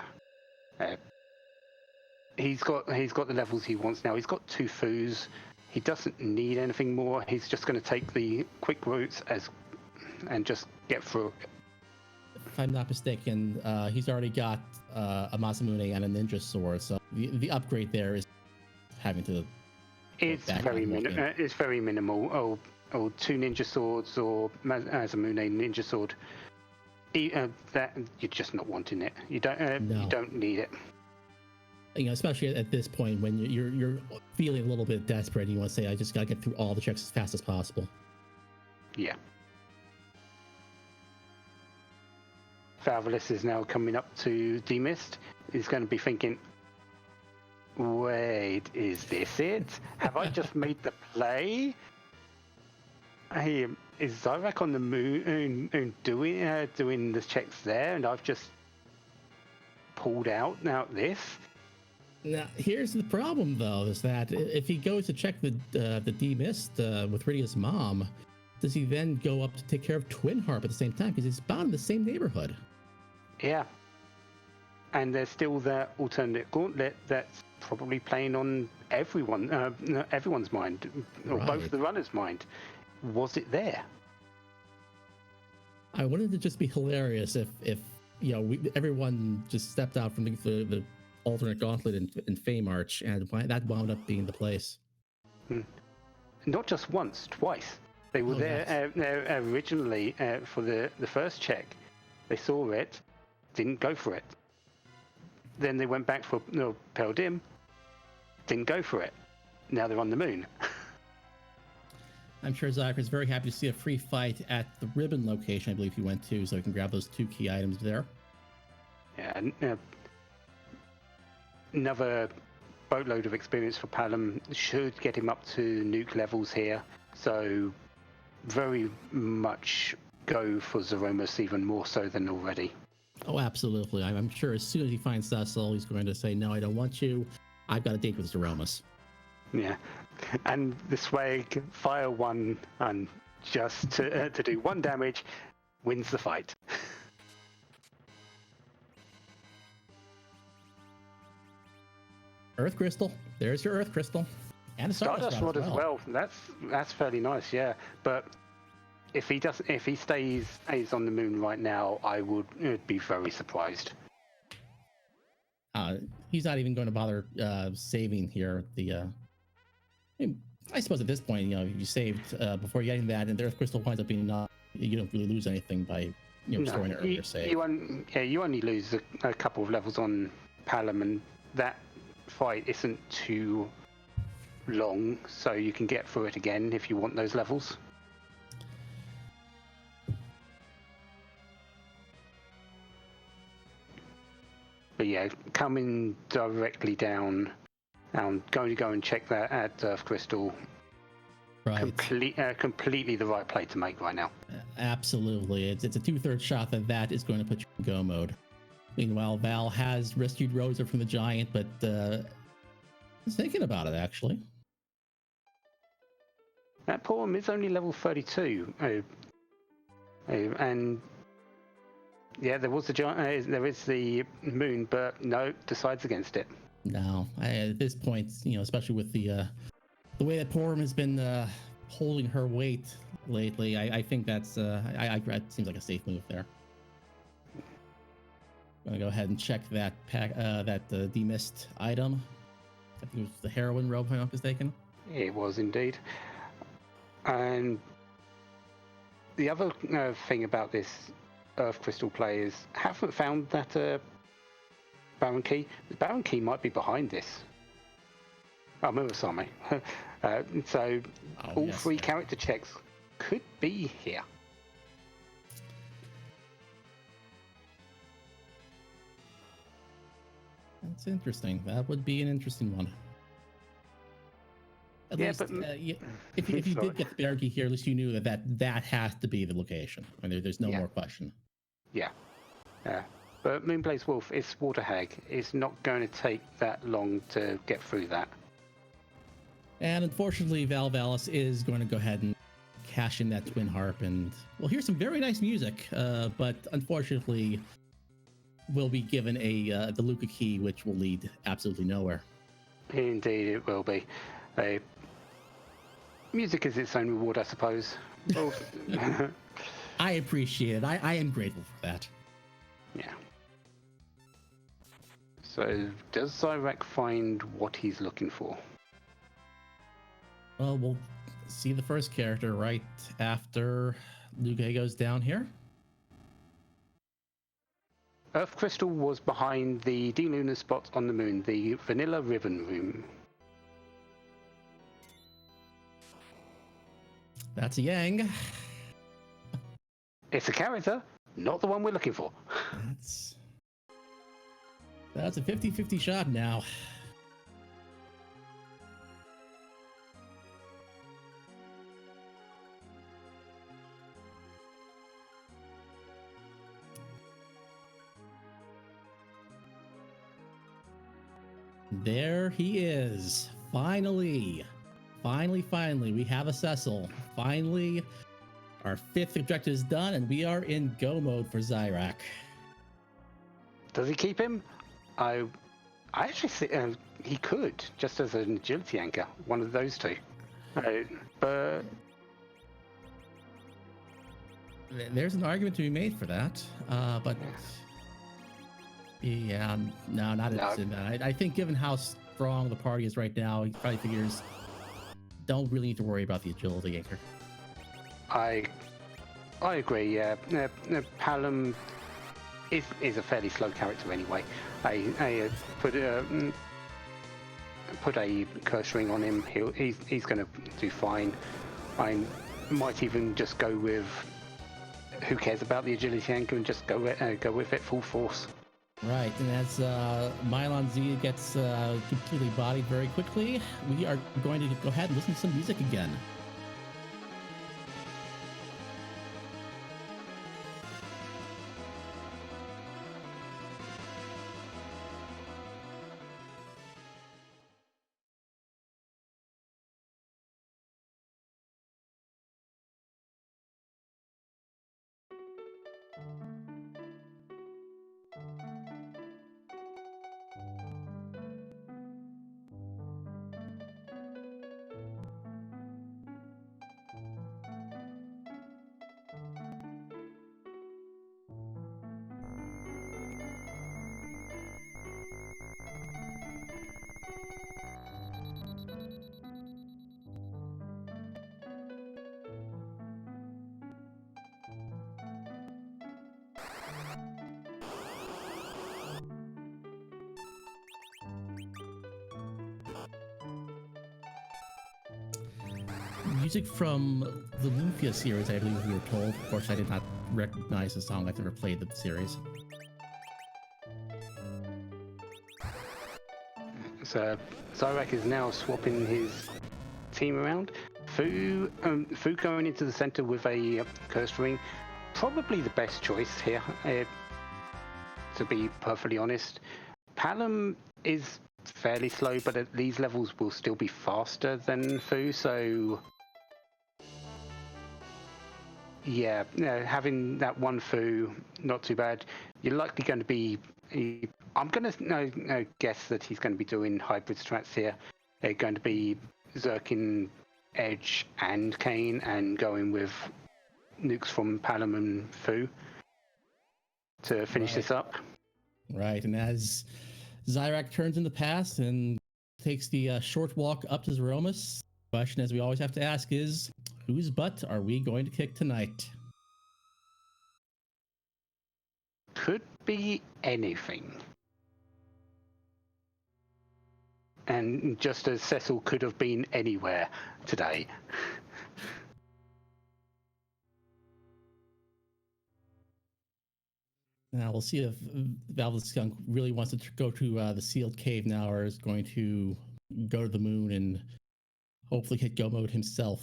He's got the levels he wants now. He's got 2 foos. He doesn't need anything more. He's just going to take the quick routes and just get through. If I'm not mistaken, he's already got a Masamune and a ninja sword, so the upgrade there is having to. It's very minimal. or 2 ninja swords or Masamune ninja sword, that you're just not wanting it. You don't need it. Especially at this point when you're feeling a little bit desperate, you want to say, I just got to get through all the checks as fast as possible. Yeah. Valvalis is now coming up to Demist. He's going to be thinking, wait, is this it? Have I just made the play? Hey, is Zyrak on the moon doing the checks there, and I've just pulled out this? Now, here's the problem, though, is that if he goes to check the Demist with Rydia's mom, does he then go up to take care of Twin Harp at the same time? Because he's about in the same neighborhood. Yeah. And there's still that alternate Gauntlet that's probably playing on everyone's mind, or both the runners' mind. Was it there? I wanted it to just be hilarious if everyone just stepped out from the alternate Gauntlet in Fame Arch, and that wound up being the place. Not just once, twice. They were originally for the first check. They saw it, didn't go for it. Then they went back for Pearl Dim, didn't go for it. Now they're on the moon. I'm sure Zyrak is very happy to see a free fight at the Ribbon location, I believe he went to, so he can grab those 2 key items there. Yeah, another boatload of experience for Palom should get him up to nuke levels here. So very much go for Zeromus even more so than already. Oh, absolutely. I'm sure as soon as he finds Cecil, he's going to say, no, I don't want you. I've got a date with Zeromus. Yeah. And this way, fire 1 and just to do 1 damage wins the fight. Earth Crystal. There's your Earth Crystal. And a Stardust Rod as well. That's fairly nice, yeah. But if he stays on the moon right now, I would be very surprised. He's not even going to bother saving here. I suppose at this point, you saved before getting that, and the Earth Crystal winds up being you don't really lose anything by restoring an earlier save. You only lose a couple of levels on Palom, and that fight isn't too long, so you can get through it again if you want those levels. But yeah, coming directly down, I'm going to go and check that at Earth Crystal. Right. Completely the right play to make right now. Absolutely. It's a 2/3 shot that is going to put you in go mode. Meanwhile, Val has rescued Rosa from the giant, but is thinking about it, actually. That poem is only level 32. And yeah, there was the giant, there is the moon, but no, decides against it. No, at this point, especially with the way that Porum has been holding her weight lately, I think that's that seems like a safe move there. I'm gonna go ahead and check that demist item. I think it was the heroin robe, if I'm not mistaken. It was indeed. And the other thing about this Earth Crystal play is haven't found that Baron Key. The Baron Key might be behind this. Oh, Murasame. So all 3 character checks could be here. That's interesting. That would be an interesting one. At least, but if you did get the Baron Key here, at least you knew that has to be the location. I mean, there's no more question. Yeah. But Moonblaze Wolf is Water Hag. It's not going to take that long to get through that. And unfortunately, Valvalis is going to go ahead and cash in that Twin Harp, and we'll hear some very nice music, but unfortunately, we'll be given the Luca key, which will lead absolutely nowhere. Indeed, it will be. Music is its own reward, I suppose. I appreciate it. I am grateful for that. Yeah. So, does Zyrak find what he's looking for? Well, we'll see the first character right after Luke goes down here. Earth Crystal was behind the D-lunar spot on the moon, the Vanilla Ribbon Room. That's a Yang. It's a character, not the one we're looking for. That's a 50-50 shot now. There he is. Finally, we have a Cecil. Finally, our 5th objective is done, and we are in go mode for Zyrak. Does he keep him? I actually think he could, just as an agility anchor, one of those two. But there's an argument to be made for that, but yeah, no, not interested in that. I think given how strong the party is right now, he probably figures don't really need to worry about the agility anchor. I agree. Yeah, Palom is a fairly slow character anyway. I put a curse ring on him. He's going to do fine. I might even just go with who cares about the agility anchor and just go with it full force. Right, and as Mylon Z gets completely bodied very quickly, we are going to go ahead and listen to some music again. Music from the Lufia series, I believe we were told. Of course, I did not recognize the song. I've never played the series. So Zyrak is now swapping his team around. Fu going into the center with a curse ring, probably the best choice here. To be perfectly honest, Palom is fairly slow, but at these levels will still be faster than Fu. So yeah, having that one Fu, not too bad. You're likely going to be. I'm going to guess that he's going to be doing hybrid strats here. They're going to be Zerkin, Edge, and Kane, and going with nukes from Palom and Fu to finish this up. Right, and as Zyrak turns in the past and takes the short walk up to Zeromus, the question, as we always have to ask, is whose butt are we going to kick tonight? Could be anything. And just as Cecil could have been anywhere today. Now we'll see if ValvalisSkunk really wants to go to the sealed cave now, or is going to go to the moon and hopefully hit go mode himself.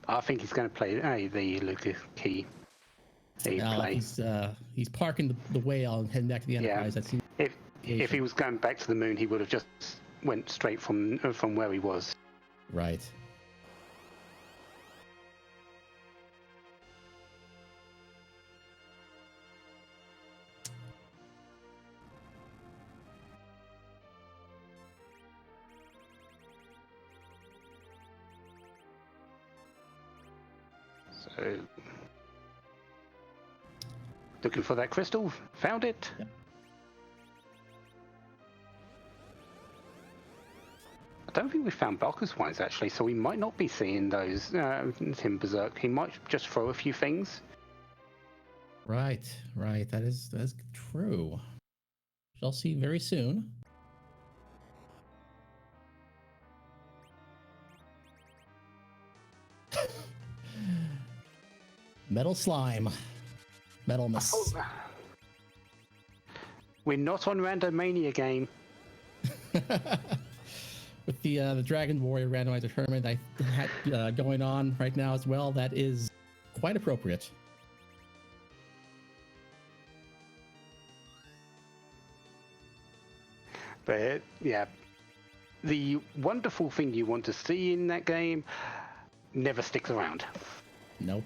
I think he's going to play the Lucas key. He's parking the whale and heading back to the Enterprise. Yeah. If he was going back to the moon, he would have just went straight from where he was. Right. So, looking for that crystal, found it. Yep. don't think we found Barker's ones actually, so we might not be seeing those him berserk. He might just throw a few things. Right. That's true. Shall see very soon. Metal slime. Metal miss. Oh. We're not on Randomania game. With the Dragon Warrior randomizer tournament I had going on right now as well, that is quite appropriate. But yeah, the wonderful thing you want to see in that game never sticks around. Nope.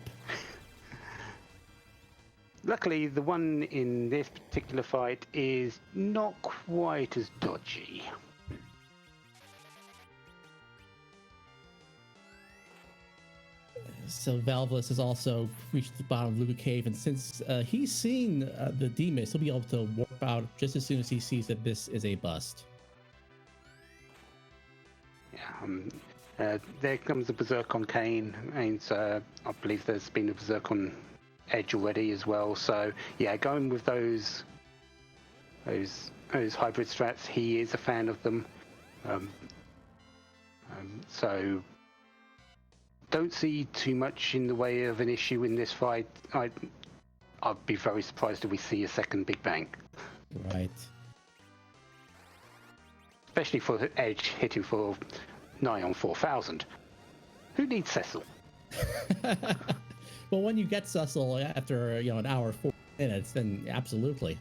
Luckily, the one in this particular fight is not quite as dodgy. So Valvalis has also reached the bottom of Luca Cave, and since he's seen the D-Mist, he'll be able to warp out just as soon as he sees that this is a bust. Yeah, there comes the Berserk on Kane, and I believe there's been a Berserk on Edge already as well. So yeah, going with those hybrid strats, he is a fan of them. So don't see too much in the way of an issue in this fight. I'd be very surprised if we see a second Big Bang. Right. Especially for Edge hitting for nigh on 4,000. Who needs Cecil? Well, when you get Cecil after an hour 4 minutes, then absolutely.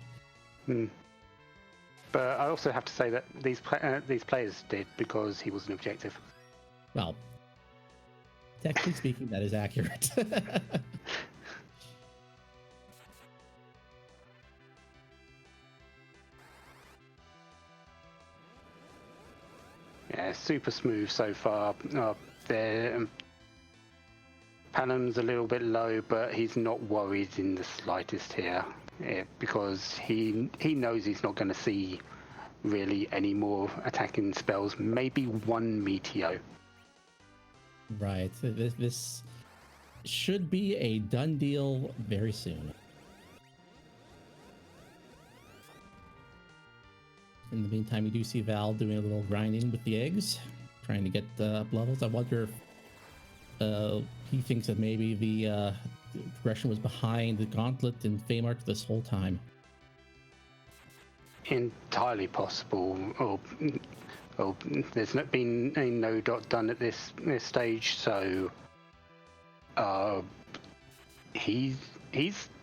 But I also have to say that these players did because he was an objective. Well, technically speaking, that is accurate. Yeah, super smooth so far. Panam's a little bit low, but he's not worried in the slightest here, because he knows he's not going to see really any more attacking spells. Maybe one Meteo. Right. This should be a done deal very soon. In the meantime, we do see Val doing a little grinding with the eggs, trying to get up levels. I wonder if he thinks that maybe the progression was behind the Gauntlet and Feymark this whole time. Entirely possible. Or there's not been a no dot done at this stage, so he's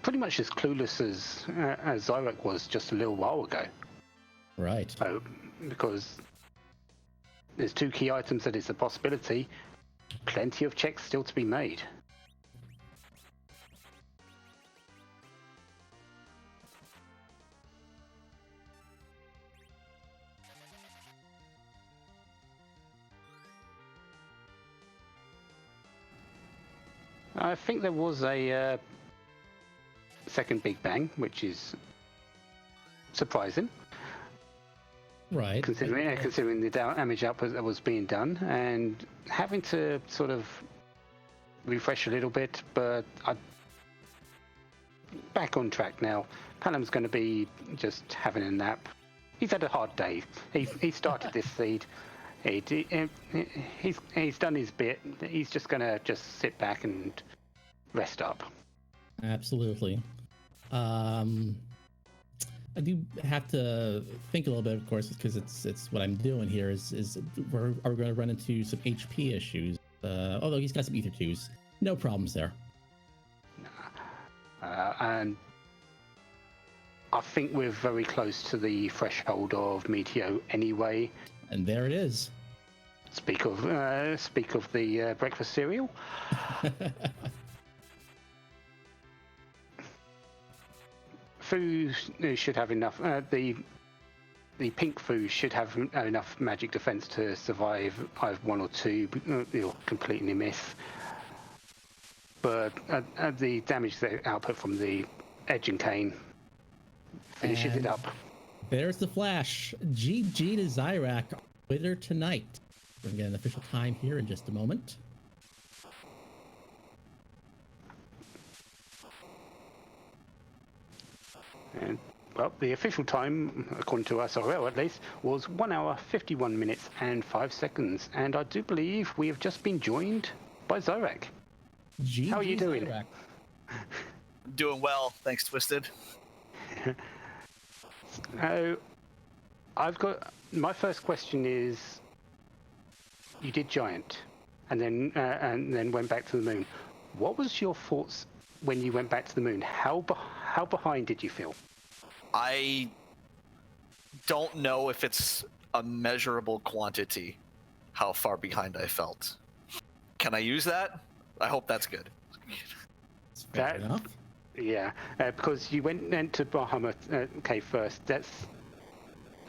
pretty much as clueless as Zyrek was just a little while ago. Right. So, because there's two key items that it's a possibility, plenty of checks still to be made. I think there was a second Big Bang, which is surprising. Right. Considering the damage output that was being done, and having to sort of refresh a little bit, but I'm back on track now. Palam's going to be just having a nap. He's had a hard day. He started this seed. He's done his bit. He's just going to just sit back and rest up. Absolutely. I do have to think a little bit, of course, because it's what I'm doing here is we're going to run into some HP issues. Although he's got some Ether 2s. No problems there. And I think we're very close to the threshold of Meteo anyway. And there it is. Speak of the breakfast cereal. Foo should have enough. The pink Foo should have enough magic defense to survive either one or two. You'll completely miss. But the damage output from the Edge and Kane finishes it up. There's the flash. GG to Zyrak. Winner tonight. We're going to get an official time here in just a moment. And, well, the official time, according to us, or at least, was 1 hour, 51 minutes, and 5 seconds. And I do believe we have just been joined by Zorak. How are you doing? Zorak. Doing well, thanks, Twisted. I've got my first question is: you did Giant, and then went back to the moon. What was your thoughts when you went back to the moon? How behind did you feel? I don't know if it's a measurable quantity how far behind I felt. Can I use that? I hope that's good. Fair enough. Yeah, because you went into Bahamut cave first.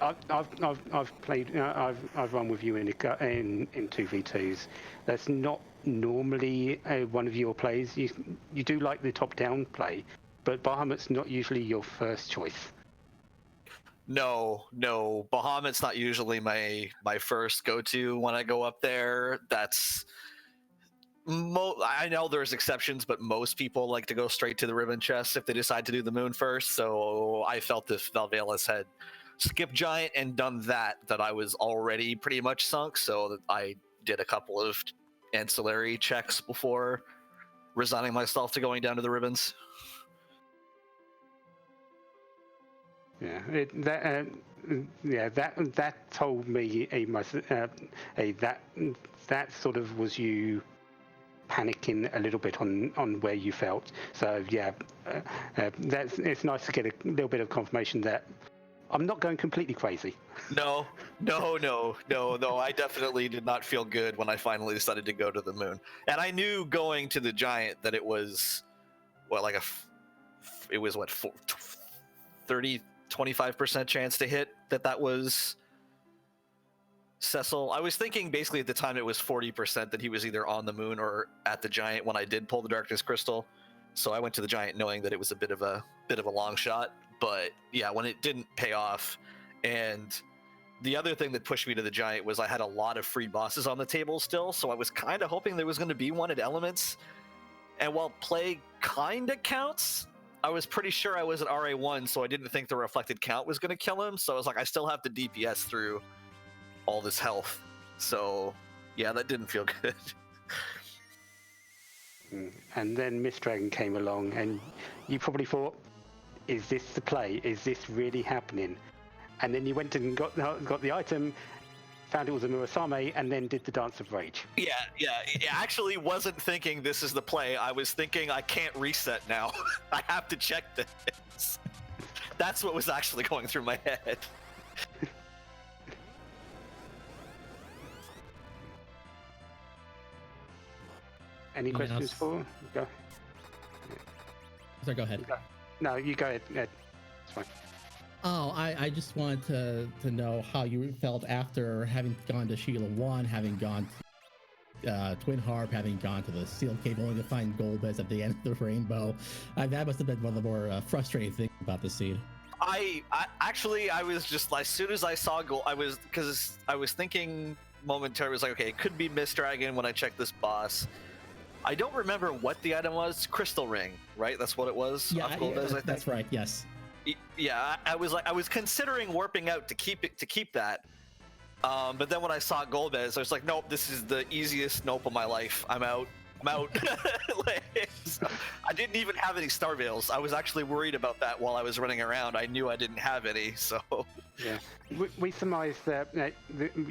I've played. I've run with you in 2v2s. That's not normally one of your plays. You do like the top-down play, but Bahamut's not usually your first choice. No, Bahamut's not usually my first go-to when I go up there. I know there's exceptions, but most people like to go straight to the ribbon chest if they decide to do the moon first. So I felt if Valvalis had skipped Giant and done that I was already pretty much sunk. So that I did a couple of ancillary checks before resigning myself to going down to the ribbons. Yeah, that told me that sort of was you panicking a little bit on where you felt. So yeah, it's nice to get a little bit of confirmation that I'm not going completely crazy. No. I definitely did not feel good when I finally decided to go to the moon. And I knew going to the Giant that it was, 25% chance to hit that was Cecil. I was thinking basically at the time it was 40% that he was either on the moon or at the Giant when I did pull the Darkness Crystal. So I went to the Giant knowing that it was a bit of a long shot. But yeah, when it didn't pay off, and the other thing that pushed me to the Giant was I had a lot of free bosses on the table still, so I was kind of hoping there was going to be one at Elements. And while play kind of counts, I was pretty sure I was at RA1, so I didn't think the reflected count was going to kill him. So I was like, I still have to DPS through all this health. So yeah, that didn't feel good. And then Miss Dragon came along, and you probably thought, is this the play? Is this really happening? And then you went and got the item, found it was a Murasame, and then did the Dance of Rage. Yeah. I actually wasn't thinking this is the play. I was thinking I can't reset now. I have to check this. That's what was actually going through my head. Any questions for? Go. Sorry, go ahead. No, you go ahead. It's fine. Oh, I just wanted to know how you felt after having gone to Sheila 1, having gone to Twin Harp, having gone to the Seal Cave, only to find Golbez at the end of the rainbow. That must have been one of the more frustrating things about the scene. I was just, as soon as I saw Gold, I was thinking momentarily, was like, okay, it could be Miss Dragon when I checked this boss. I don't remember what the item was. Crystal Ring, right? That's what it was. Yeah, that's right. Yes. Yeah, I was considering warping out to keep that. But then when I saw Golbez, I was like, nope, this is the easiest nope of my life. I'm out. So, I didn't even have any Star Veils. I was actually worried about that while I was running around. I knew I didn't have any, so. Yeah, we surmised that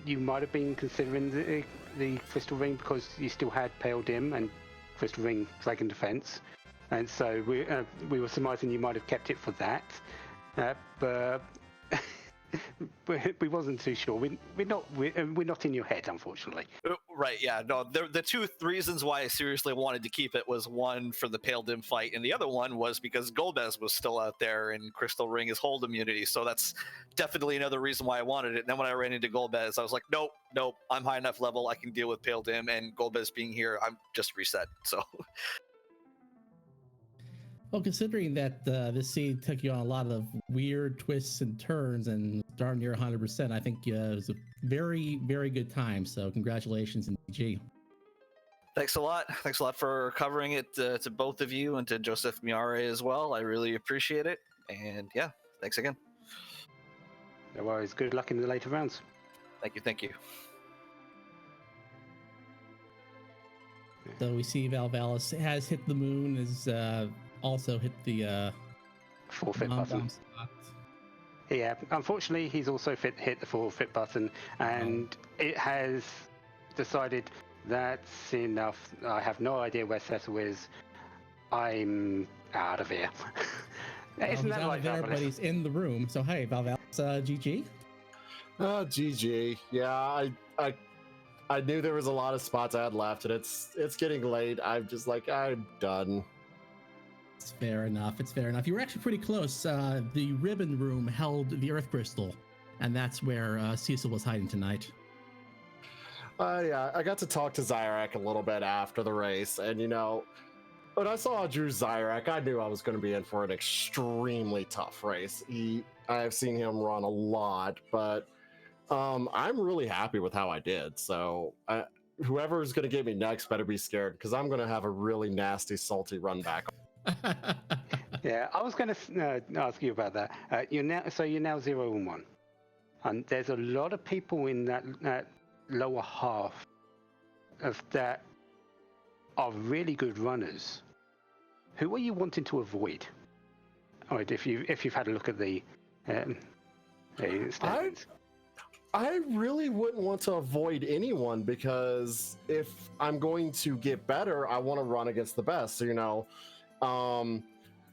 you might have been considering the Crystal Ring because you still had Pale Dim and Crystal Ring Dragon Defense, and so we were surmising you might have kept it for that, but we wasn't too sure. We're not in your head, unfortunately. Right, yeah. No, the two reasons why I seriously wanted to keep it was one for the Pale Dim fight, and the other one was because Golbez was still out there and Crystal Ring is hold immunity, so that's definitely another reason why I wanted it. And then when I ran into Golbez, I was like, nope, I'm high enough level, I can deal with Pale Dim, and Golbez being here, I'm just reset, so. Well, considering that this seed took you on a lot of weird twists and turns and darn near 100%, I think it was a very, very good time. So congratulations, and GG. Thanks a lot. Thanks a lot for covering it to both of you and to Joseph Miare as well. I really appreciate it. And yeah, thanks again. No worries. Good luck in the later rounds. Thank you. Thank you. So we see Valvalis has hit the moon, has also hit the Forfeit button. spot. Yeah, unfortunately, he's also hit the forfeit button, and it has decided that's enough. I have no idea where Cecil is. I'm out of here. Isn't that right, there, but he's in the room. So hey, Valvalis, GG. GG. Yeah, I knew there was a lot of spots I had left, and it's getting late. I'm just like, I'm done. It's fair enough. It's fair enough. You were actually pretty close. The ribbon room held the Earth Crystal, and that's where Cecil was hiding tonight. Yeah, I got to talk to Zyrak a little bit after the race, and when I saw Drew Zyrak, I knew I was going to be in for an extremely tough race. I've seen him run a lot, but I'm really happy with how I did. So whoever's going to get me next better be scared, because I'm going to have a really nasty, salty run back. Yeah, I was going to ask you about that. You're now 0-1, and there's a lot of people in that lower half of that are really good runners. Who are you wanting to avoid? All right, if you've had a look at the standings. I really wouldn't want to avoid anyone, because if I'm going to get better, I want to run against the best. So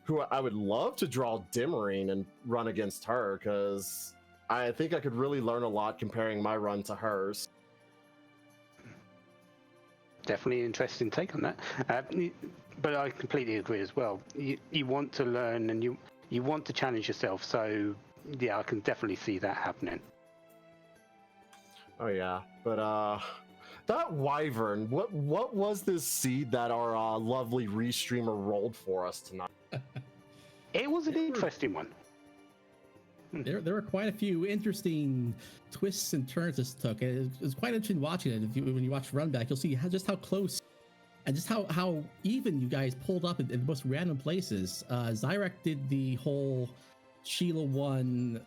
who I would love to draw Dimmerine and run against her, because I think I could really learn a lot comparing my run to hers. Definitely an interesting take on that. But I completely agree as well. You want to learn, and you want to challenge yourself. So yeah, I can definitely see that happening. Oh yeah, but that wyvern, what was this seed that our lovely restreamer rolled for us tonight? It was an interesting one. There were quite a few interesting twists and turns this took. It was quite interesting watching it. When you watch Run Back, you'll see just how close and just how even you guys pulled up in the most random places. Zyrak did the whole Sheila 1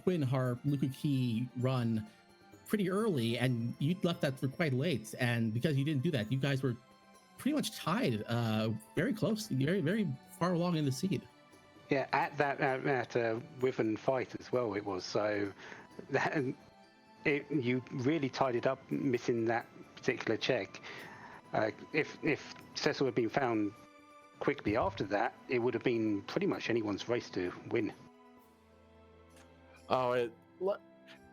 Twin Harp Luku Key run pretty early, and you left that for quite late. And because you didn't do that, you guys were pretty much tied, very close, very, very far along in the seed. Yeah, at that Wyvern fight as well, it was. So you really tied it up, missing that particular check. If Cecil had been found quickly after that, it would have been pretty much anyone's race to win. Oh,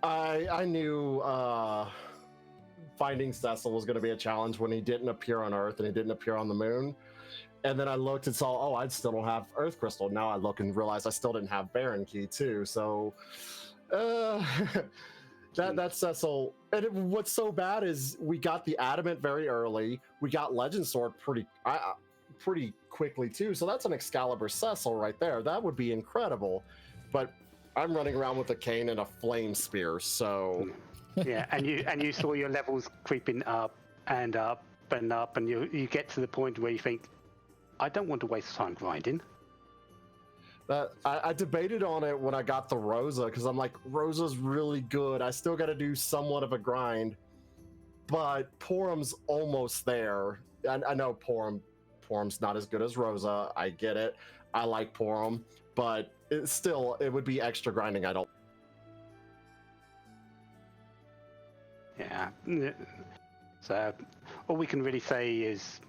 I knew finding Cecil was going to be a challenge when he didn't appear on Earth and he didn't appear on the moon. And then I looked and saw, I still don't have Earth Crystal. Now I look and realize I still didn't have Baron Key too. So that's Cecil. And what's so bad is we got the Adamant very early. We got Legend Sword pretty quickly too. So that's an Excalibur Cecil right there. That would be incredible. But I'm running around with a cane and a flame spear. So yeah, and you saw your levels creeping up and up and up, and you get to the point where you think, I don't want to waste time grinding. I debated on it when I got the Rosa, because I'm like, Rosa's really good. I still got to do somewhat of a grind, but Porum's almost there. I know Porum's not as good as Rosa. I get it. I like Porum, but it would be extra grinding. I don't. Yeah. So all we can really say is,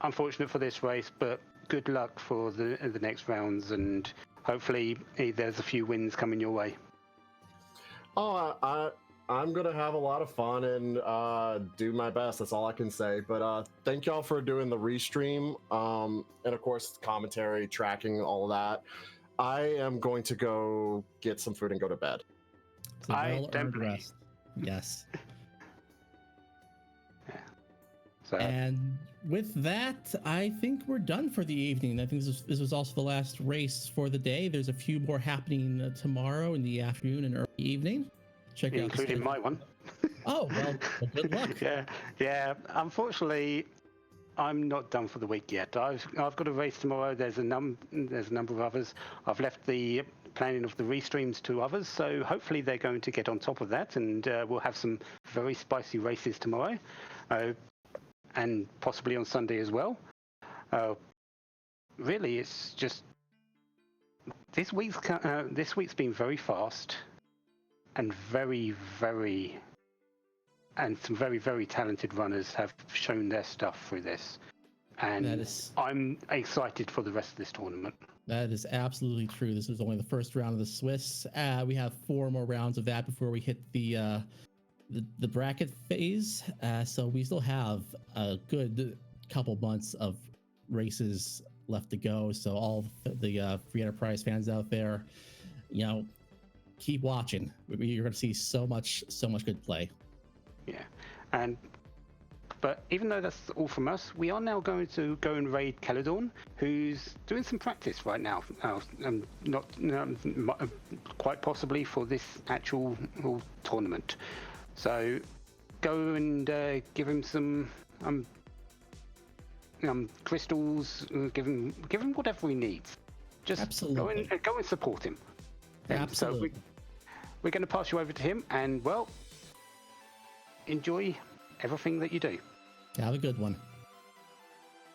unfortunate for this race, but good luck for the next rounds, and hopefully there's a few wins coming your way. I'm gonna have a lot of fun and do my best. That's all I can say. But thank y'all for doing the restream, and of course commentary, tracking, all of that. I am going to go get some food and go to bed. Well-earned rest. Yes. So And with that, I think we're done for the evening. I think this was also the last race for the day. There's a few more happening tomorrow in the afternoon and early evening. Check out the including schedule. my one. Oh, well, good luck. Yeah. Unfortunately, I'm not done for the week yet. I've got a race tomorrow. There's a number of others. I've left the planning of the restreams to others, so hopefully they're going to get on top of that, and we'll have some very spicy races tomorrow, and possibly on Sunday as well. Really, it's just this week's been very fast, and some very, very talented runners have shown their stuff through this. And I'm excited for the rest of this tournament. That is absolutely true. This is only the first round of the Swiss. We have 4 more rounds of that before we hit the bracket phase. So we still have a good couple months of races left to go. So all the Free Enterprise fans out there, keep watching. You're going to see so much good play. Yeah, but even though that's all from us, we are now going to go and raid Caledon, who's doing some practice right now, quite possibly for this actual tournament. So go and give him some crystals, give him whatever he needs. Just Absolutely. Go and support him. Absolutely. So we're going to pass you over to him, and well, enjoy everything that you do. Have a good one.